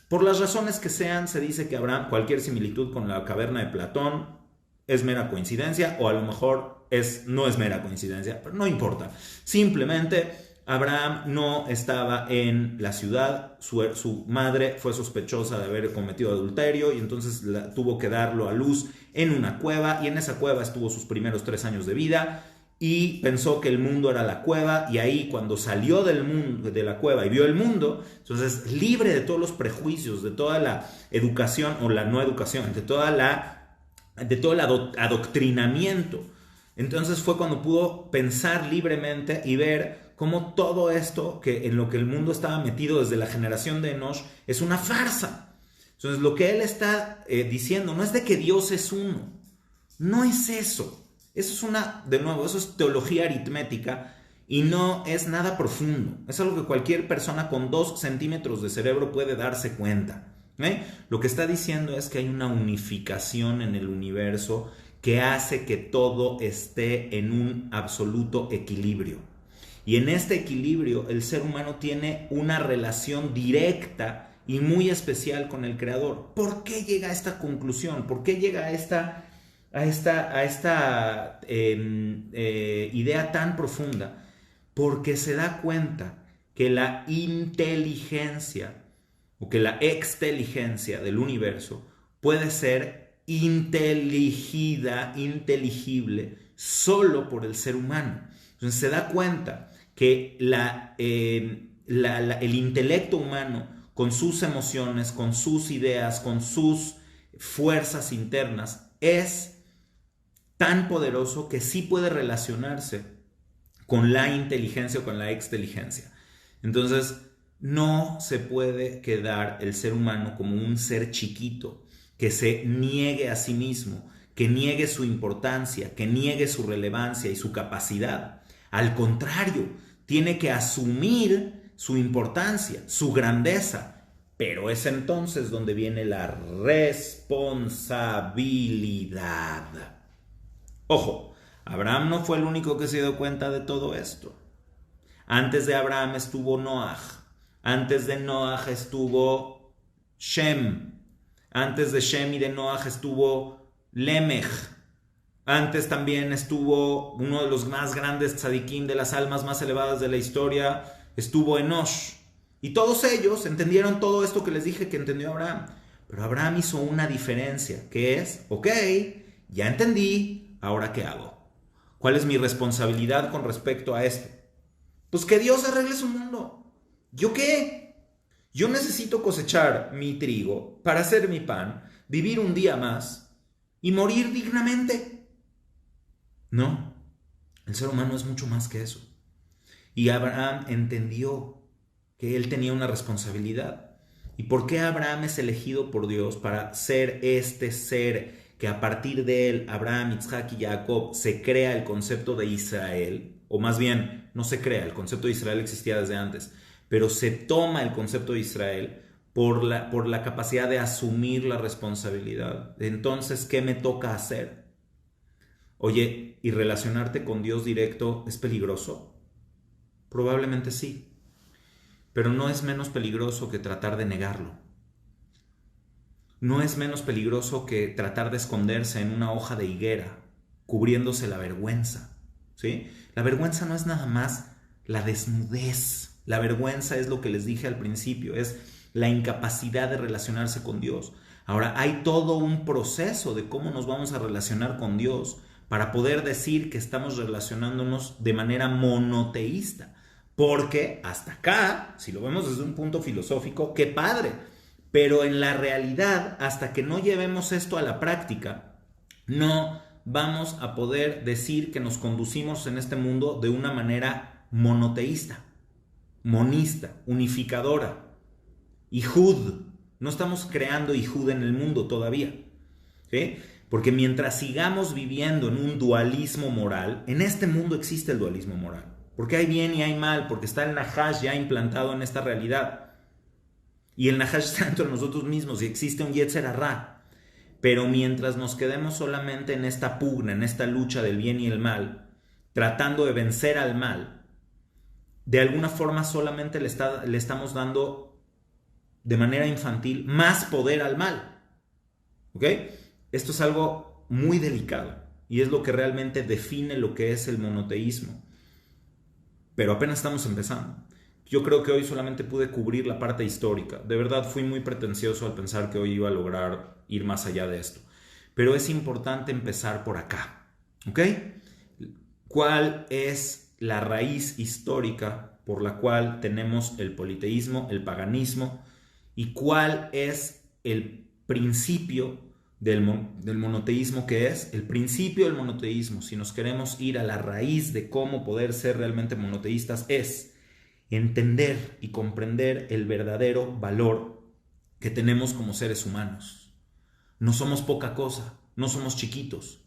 Por las razones que sean, se dice que Abraham, cualquier similitud con la caverna de Platón es mera coincidencia, o a lo mejor no es mera coincidencia, pero no importa. Simplemente Abraham no estaba en la ciudad, su madre fue sospechosa de haber cometido adulterio y entonces tuvo que darlo a luz en una cueva, y en esa cueva estuvo sus primeros 3 años de vida y pensó que el mundo era la cueva, y ahí cuando salió del mundo, de la cueva, y vio el mundo, entonces libre de todos los prejuicios, de toda la educación o la no educación, de todo el adoctrinamiento, entonces fue cuando pudo pensar libremente y ver cómo todo esto en lo que el mundo estaba metido desde la generación de Enosh es una farsa. Entonces lo que él está diciendo no es de que Dios es uno, no es eso. Eso es teología aritmética y no es nada profundo. Es algo que cualquier persona con 2 centímetros de cerebro puede darse cuenta. Lo que está diciendo es que hay una unificación en el universo que hace que todo esté en un absoluto equilibrio. Y en este equilibrio el ser humano tiene una relación directa y muy especial con el Creador. ¿Por qué llega a esta conclusión? ¿Por qué llega a esta idea tan profunda? Porque se da cuenta que la inteligencia o que la exteligencia del universo puede ser inteligible solo por el ser humano. Entonces se da cuenta que el intelecto humano, con sus emociones, con sus ideas, con sus fuerzas internas, es tan poderoso que sí puede relacionarse con la inteligencia o con la exteligencia. Entonces, no se puede quedar el ser humano como un ser chiquito que se niegue a sí mismo, que niegue su importancia, que niegue su relevancia y su capacidad. Al contrario, tiene que asumir su importancia, su grandeza, pero es entonces donde viene la responsabilidad. Ojo, Abraham no fue el único que se dio cuenta de todo esto. Antes de Abraham estuvo Noaj, antes de Noaj estuvo Shem, antes de Shem y de Noaj estuvo Lemech, antes también estuvo uno de los más grandes tzadikim, de las almas más elevadas de la historia, estuvo Enosh. Y todos ellos entendieron todo esto que les dije que entendió Abraham. Pero Abraham hizo una diferencia, que es, ok, ya entendí, ¿ahora qué hago? ¿Cuál es mi responsabilidad con respecto a esto? Pues que Dios arregle su mundo. ¿Yo qué? Yo necesito cosechar mi trigo para hacer mi pan, vivir un día más y morir dignamente. No, el ser humano es mucho más que eso. Y Abraham entendió que él tenía una responsabilidad. ¿Y por qué Abraham es elegido por Dios para ser este ser que a partir de él, Abraham, Isaac y Jacob, se crea el concepto de Israel? O más bien, no se crea, el concepto de Israel existía desde antes, pero se toma el concepto de Israel por la capacidad de asumir la responsabilidad. Entonces, ¿qué me toca hacer? Oye, ¿y relacionarte con Dios directo es peligroso? Probablemente sí, pero no es menos peligroso que tratar de negarlo. No es menos peligroso que tratar de esconderse en una hoja de higuera, cubriéndose la vergüenza, ¿sí? La vergüenza no es nada más la desnudez. La vergüenza es lo que les dije al principio, es la incapacidad de relacionarse con Dios. Ahora, hay todo un proceso de cómo nos vamos a relacionar con Dios para poder decir que estamos relacionándonos de manera monoteísta. Porque hasta acá, si lo vemos desde un punto filosófico, ¡qué padre! Pero en la realidad, hasta que no llevemos esto a la práctica, no vamos a poder decir que nos conducimos en este mundo de una manera monoteísta, monista, unificadora. Ihud. No estamos creando Ihud en el mundo todavía, ¿sí? Porque mientras sigamos viviendo en un dualismo moral, en este mundo existe el dualismo moral. Porque hay bien y hay mal, porque está el Nahash ya implantado en esta realidad. Y el Nahash está dentro de nosotros mismos y existe un Yetzer Hará. Pero mientras nos quedemos solamente en esta pugna, en esta lucha del bien y el mal, tratando de vencer al mal, de alguna forma solamente le estamos dando de manera infantil más poder al mal. ¿Ok? Esto es algo muy delicado y es lo que realmente define lo que es el monoteísmo. Pero apenas estamos empezando. Yo creo que hoy solamente pude cubrir la parte histórica. De verdad fui muy pretencioso al pensar que hoy iba a lograr ir más allá de esto. Pero es importante empezar por acá. ¿Ok? ¿Cuál es la raíz histórica por la cual tenemos el politeísmo, el paganismo? ¿Y cuál es el principio del monoteísmo que es? El principio del monoteísmo, si nos queremos ir a la raíz de cómo poder ser realmente monoteístas, es entender y comprender el verdadero valor que tenemos como seres humanos. No somos poca cosa, no somos chiquitos,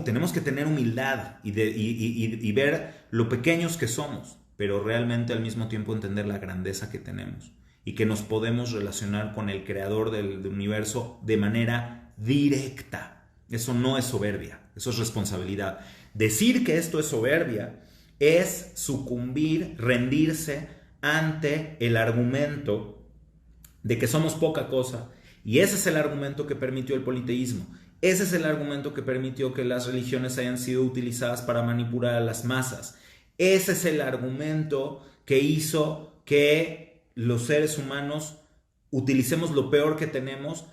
tenemos que tener humildad y ver lo pequeños que somos, pero realmente al mismo tiempo entender la grandeza que tenemos y que nos podemos relacionar con el creador del universo de manera directa. Eso no es soberbia, eso es responsabilidad. Decir que esto es soberbia es sucumbir, rendirse ante el argumento de que somos poca cosa. Y ese es el argumento que permitió el politeísmo. Ese es el argumento que permitió que las religiones hayan sido utilizadas para manipular a las masas. Ese es el argumento que hizo que los seres humanos utilicemos lo peor que tenemos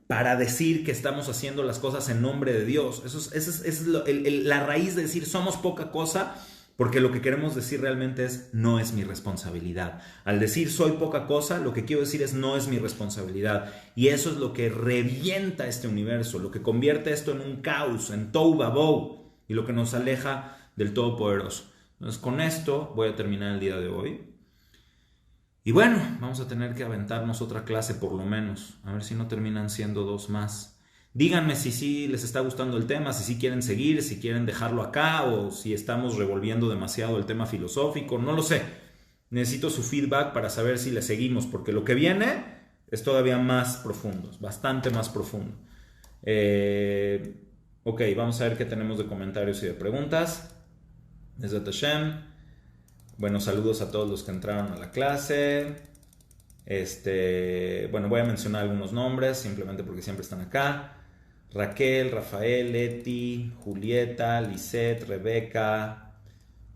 para decir que estamos haciendo las cosas en nombre de Dios. Esa es la raíz de decir somos poca cosa. Porque lo que queremos decir realmente es no es mi responsabilidad. Al decir soy poca cosa, lo que quiero decir es no es mi responsabilidad. Y eso es lo que revienta este universo, lo que convierte esto en un caos, en tohu vabohu, y lo que nos aleja del Todopoderoso. Entonces con esto voy a terminar el día de hoy. Y bueno, vamos a tener que aventarnos otra clase por lo menos. A ver si no terminan siendo 2 más. Díganme si sí les está gustando el tema, si sí quieren seguir, si quieren dejarlo acá o si estamos revolviendo demasiado el tema filosófico, no lo sé. Necesito su feedback para saber si le seguimos, porque lo que viene es todavía más profundo, bastante más profundo. Ok, vamos a ver qué tenemos de comentarios y de preguntas. Desde Tashem. Bueno, saludos a todos los que entraron a la clase. Bueno, voy a mencionar algunos nombres simplemente porque siempre están acá. Raquel, Rafael, Leti, Julieta, Lisette, Rebeca,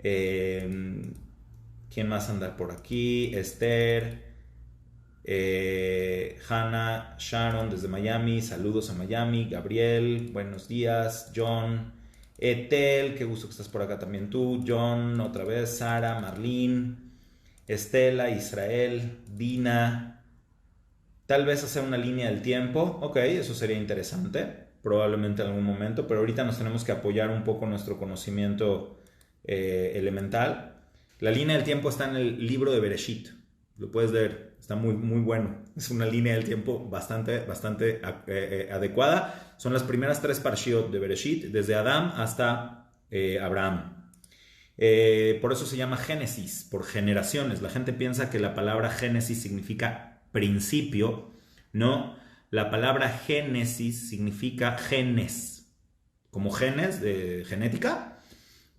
¿quién más anda por aquí? Esther, Hannah, Sharon desde Miami, saludos a Miami, Gabriel, buenos días, John, Etel, qué gusto que estás por acá también tú, John, otra vez, Sara, Marlene, Estela, Israel, Dina, tal vez hacer una línea del tiempo, ok, eso sería interesante, probablemente en algún momento, pero ahorita nos tenemos que apoyar un poco nuestro conocimiento elemental. La línea del tiempo está en el libro de Bereshit, lo puedes leer, está muy, muy bueno, es una línea del tiempo bastante adecuada, son las primeras 3 parshiot de Bereshit, desde Adán hasta Abraham. Por eso se llama Génesis, por generaciones. La gente piensa que la palabra Génesis significa principio, no, la palabra Génesis significa genes, como genes de genética,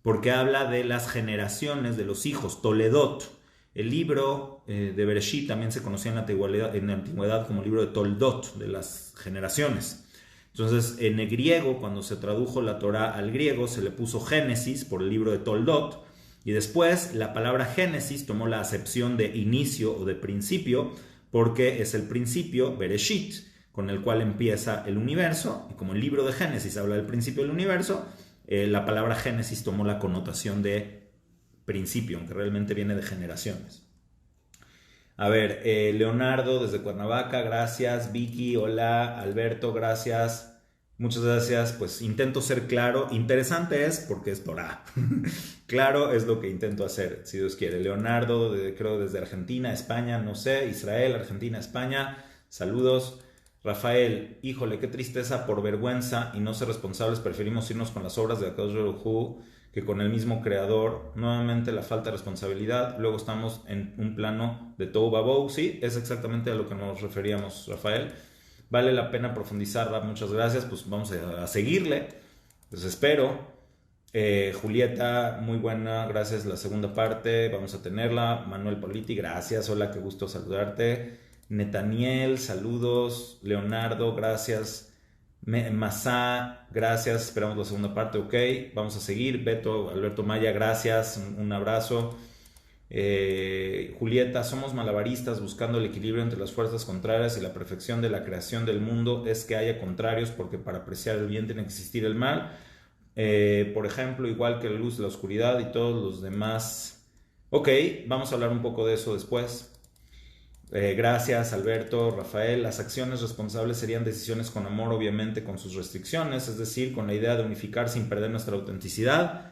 porque habla de las generaciones de los hijos, Toledot. El libro de Bereshit también se conocía en la antigüedad como libro de Toldot, de las generaciones. Entonces, en el griego, cuando se tradujo la Torá al griego, se le puso Génesis por el libro de Toldot, y después la palabra Génesis tomó la acepción de inicio o de principio, porque es el principio, Bereshit, con el cual empieza el universo, y como el libro de Génesis habla del principio del universo, la palabra Génesis tomó la connotación de principio, aunque realmente viene de generaciones. A ver, Leonardo desde Cuernavaca, gracias. Vicky, hola. Alberto, gracias. Muchas gracias. Pues intento ser claro. Interesante es porque es Torah. Claro es lo que intento hacer, si Dios quiere. Leonardo, creo desde Argentina, España, no sé. Israel, Argentina, España. Saludos. Rafael, híjole, qué tristeza por vergüenza y no ser responsables. Preferimos irnos con las obras de Akadosh Baruj Hu que con el mismo creador. Nuevamente la falta de responsabilidad. Luego estamos en un plano de tohu vabohu. Sí, es exactamente a lo que nos referíamos, Rafael. Vale la pena profundizar, Rab, muchas gracias. Pues vamos a seguirle. Los espero. Julieta, muy buena, gracias. La segunda parte, vamos a tenerla. Manuel Politi, gracias. Hola, qué gusto saludarte. Netaniel, saludos. Leonardo, gracias. Masá, gracias. Esperamos la segunda parte, ok. Vamos a seguir. Beto, Alberto Maya, gracias. Un abrazo. Julieta, somos malabaristas buscando el equilibrio entre las fuerzas contrarias y la perfección de la creación del mundo es que haya contrarios porque para apreciar el bien tiene que existir el mal. Por ejemplo, igual que la luz, la oscuridad y todos los demás. Ok, vamos a hablar un poco de eso después. Gracias, Alberto, Rafael. Las acciones responsables serían decisiones con amor, obviamente con sus restricciones, es decir, con la idea de unificar sin perder nuestra autenticidad.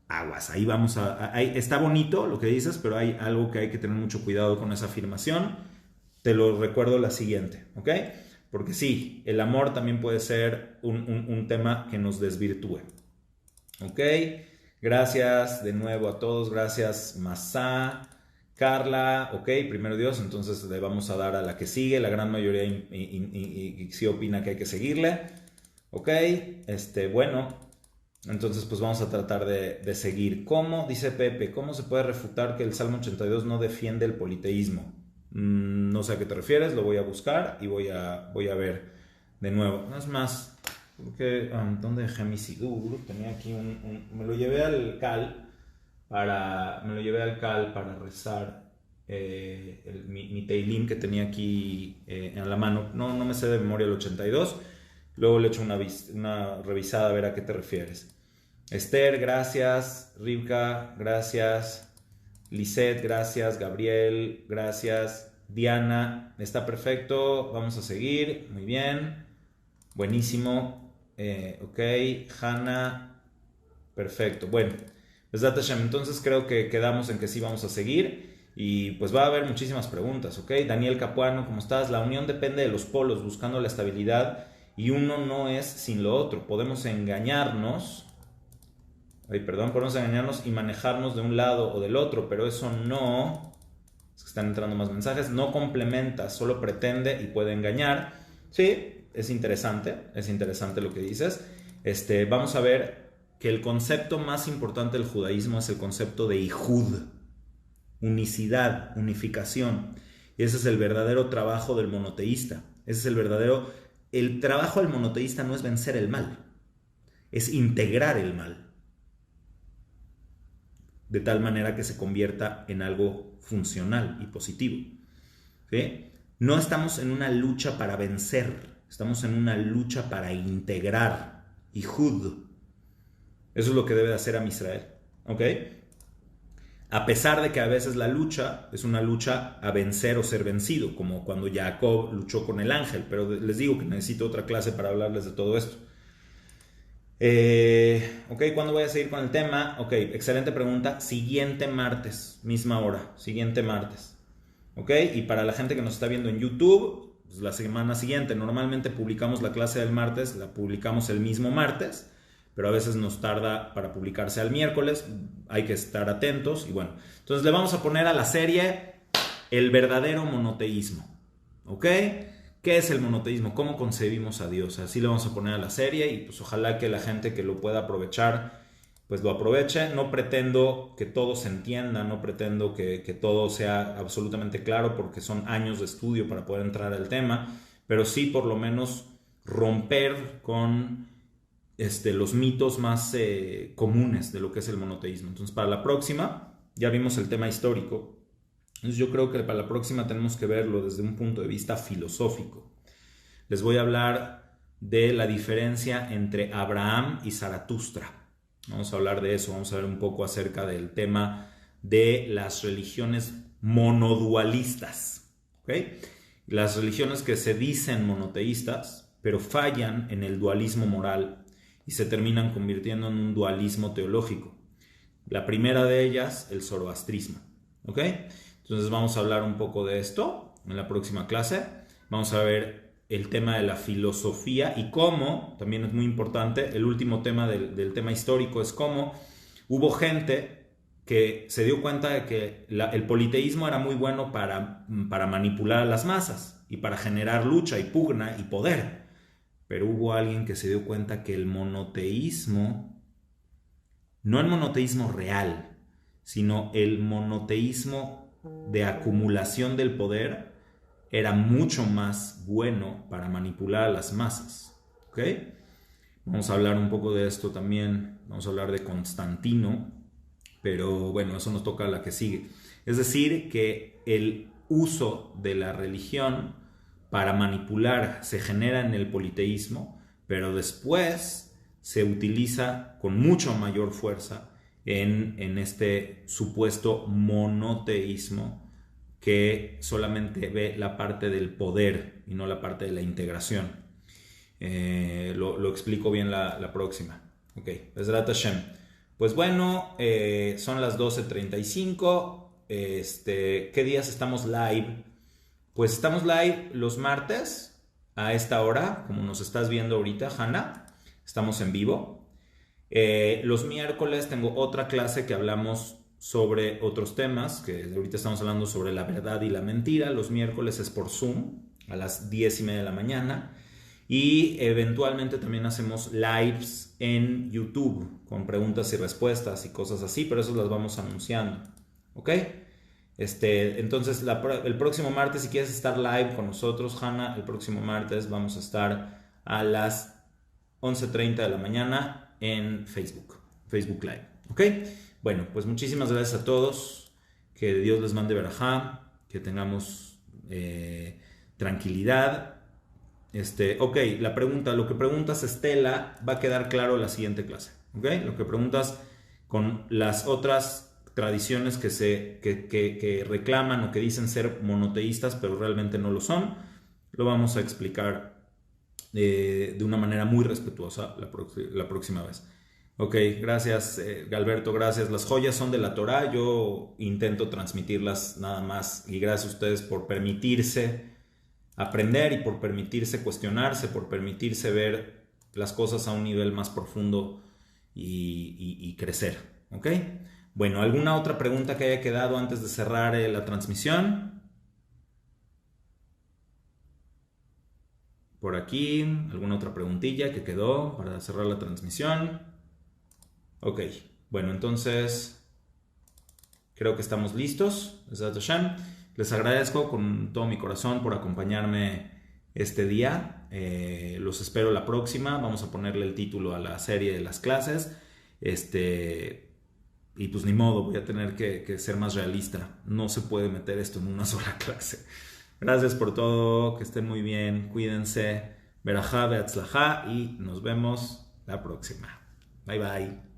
Aguas, ahí vamos ahí está bonito lo que dices, pero hay algo que hay que tener mucho cuidado con esa afirmación. Te lo recuerdo la siguiente, ¿ok? Porque sí, el amor también puede ser un tema que nos desvirtúe. ¿Ok? Gracias de nuevo a todos. Gracias, Masá. Carla, ok, primero Dios, entonces le vamos a dar a la que sigue. La gran mayoría sí opina que hay que seguirle. Ok, bueno, entonces pues vamos a tratar de seguir. ¿Cómo? Dice Pepe, ¿cómo se puede refutar que el Salmo 82 no defiende el politeísmo? No sé a qué te refieres, lo voy a buscar y voy a ver de nuevo. No es más, porque, ¿dónde dejé mi sidur? Tenía aquí me lo llevé al cal para rezar mi teilim que tenía aquí en la mano. No me sé de memoria el 82. Luego le echo una revisada a ver a qué te refieres. Esther, gracias. Rivka, gracias. Lisette, gracias. Gabriel, gracias. Diana, está perfecto. Vamos a seguir. Muy bien. Buenísimo. Ok. Hanna, perfecto. Bueno, entonces creo que quedamos en que sí vamos a seguir. Y pues va a haber muchísimas preguntas, ¿ok? Daniel Capuano, ¿cómo estás? La unión depende de los polos, buscando la estabilidad. Y uno no es sin lo otro. Podemos engañarnos. Podemos engañarnos y manejarnos de un lado o del otro, pero eso no, es que están entrando más mensajes, no complementa, solo pretende y puede engañar. Sí, es interesante lo que dices. Vamos a ver que el concepto más importante del judaísmo es el concepto de Ijud, unicidad, unificación. Y ese es el verdadero trabajo del monoteísta. El trabajo del monoteísta no es vencer el mal, es integrar el mal, de tal manera que se convierta en algo funcional y positivo. ¿Sí? No estamos en una lucha para vencer, estamos en una lucha para integrar. Ijud. Eso es lo que debe de hacer Am Israel. ¿Ok? A pesar de que a veces la lucha es una lucha a vencer o ser vencido, como cuando Jacob luchó con el ángel, pero les digo que necesito otra clase para hablarles de todo esto. Ok, ¿cuándo voy a seguir con el tema? Ok, excelente pregunta. Siguiente martes, misma hora, siguiente martes. Ok, y para la gente que nos está viendo en YouTube, pues la semana siguiente, normalmente publicamos la clase del martes, la publicamos el mismo martes, pero a veces nos tarda para publicarse al miércoles, hay que estar atentos y bueno. Entonces le vamos a poner a la serie El verdadero monoteísmo. ¿Ok? ¿Qué es el monoteísmo? ¿Cómo concebimos a Dios? Así le vamos a poner a la serie y pues ojalá que la gente que lo pueda aprovechar pues lo aproveche. No pretendo que todo se entienda, no pretendo que todo sea absolutamente claro porque son años de estudio para poder entrar al tema, pero sí por lo menos romper con los mitos más comunes de lo que es el monoteísmo. Entonces para la próxima ya vimos el tema histórico. Entonces yo creo que para la próxima tenemos que verlo desde un punto de vista filosófico. Les voy a hablar de la diferencia entre Abraham y Zaratustra. Vamos a hablar de eso, vamos a ver un poco acerca del tema de las religiones monodualistas. ¿Okay? Las religiones que se dicen monoteístas, pero fallan en el dualismo moral y se terminan convirtiendo en un dualismo teológico. La primera de ellas, el zoroastrismo. ¿Ok? Entonces vamos a hablar un poco de esto en la próxima clase. Vamos a ver el tema de la filosofía y cómo, también es muy importante, el último tema del tema histórico es cómo hubo gente que se dio cuenta de que el politeísmo era muy bueno para manipular a las masas y para generar lucha y pugna y poder. Pero hubo alguien que se dio cuenta que el monoteísmo, no el monoteísmo real, sino el monoteísmo de acumulación del poder, era mucho más bueno para manipular a las masas. ¿Ok? Vamos a hablar un poco de esto también. Vamos a hablar de Constantino, pero bueno, eso nos toca a la que sigue. Es decir, que el uso de la religión para manipular se genera en el politeísmo, pero después se utiliza con mucho mayor fuerza en este supuesto monoteísmo que solamente ve la parte del poder y no la parte de la integración. Lo explico bien la próxima. Ok, Bezrat Hashem. Pues bueno, son las 12:35. ¿Qué días estamos live? Pues estamos live los martes a esta hora, como nos estás viendo ahorita, Hanna. Estamos en vivo. Los miércoles tengo otra clase que hablamos sobre otros temas, que ahorita estamos hablando sobre la verdad y la mentira. Los miércoles es por Zoom a las 10:30 de la mañana. Y eventualmente también hacemos lives en YouTube con preguntas y respuestas y cosas así, pero eso las vamos anunciando. ¿Ok? Entonces el próximo martes, si quieres estar live con nosotros, Hanna, el próximo martes vamos a estar a las 11:30 de la mañana en Facebook Live. ¿Ok? Bueno, pues muchísimas gracias a todos. Que Dios les mande verajá, que tengamos tranquilidad. Ok, lo que preguntas, Estela, va a quedar claro en la siguiente clase. ¿Ok? Lo que preguntas con las otras tradiciones que reclaman o que dicen ser monoteístas, pero realmente no lo son, lo vamos a explicar de una manera muy respetuosa la próxima vez. Ok, gracias, Galberto, gracias. Las joyas son de la Torá, yo intento transmitirlas nada más, y gracias a ustedes por permitirse aprender y por permitirse cuestionarse, por permitirse ver las cosas a un nivel más profundo y crecer. ¿Ok? Bueno, ¿alguna otra pregunta que haya quedado antes de cerrar la transmisión? Por aquí, ¿alguna otra preguntilla que quedó para cerrar la transmisión? Ok, bueno, entonces creo que estamos listos. Les agradezco con todo mi corazón por acompañarme este día. Los espero la próxima. Vamos a ponerle el título a la serie de las clases. Y pues ni modo, voy a tener que ser más realista. No se puede meter esto en una sola clase. Gracias por todo, que estén muy bien, cuídense. Berajá, beatzlajá, y nos vemos la próxima. Bye bye.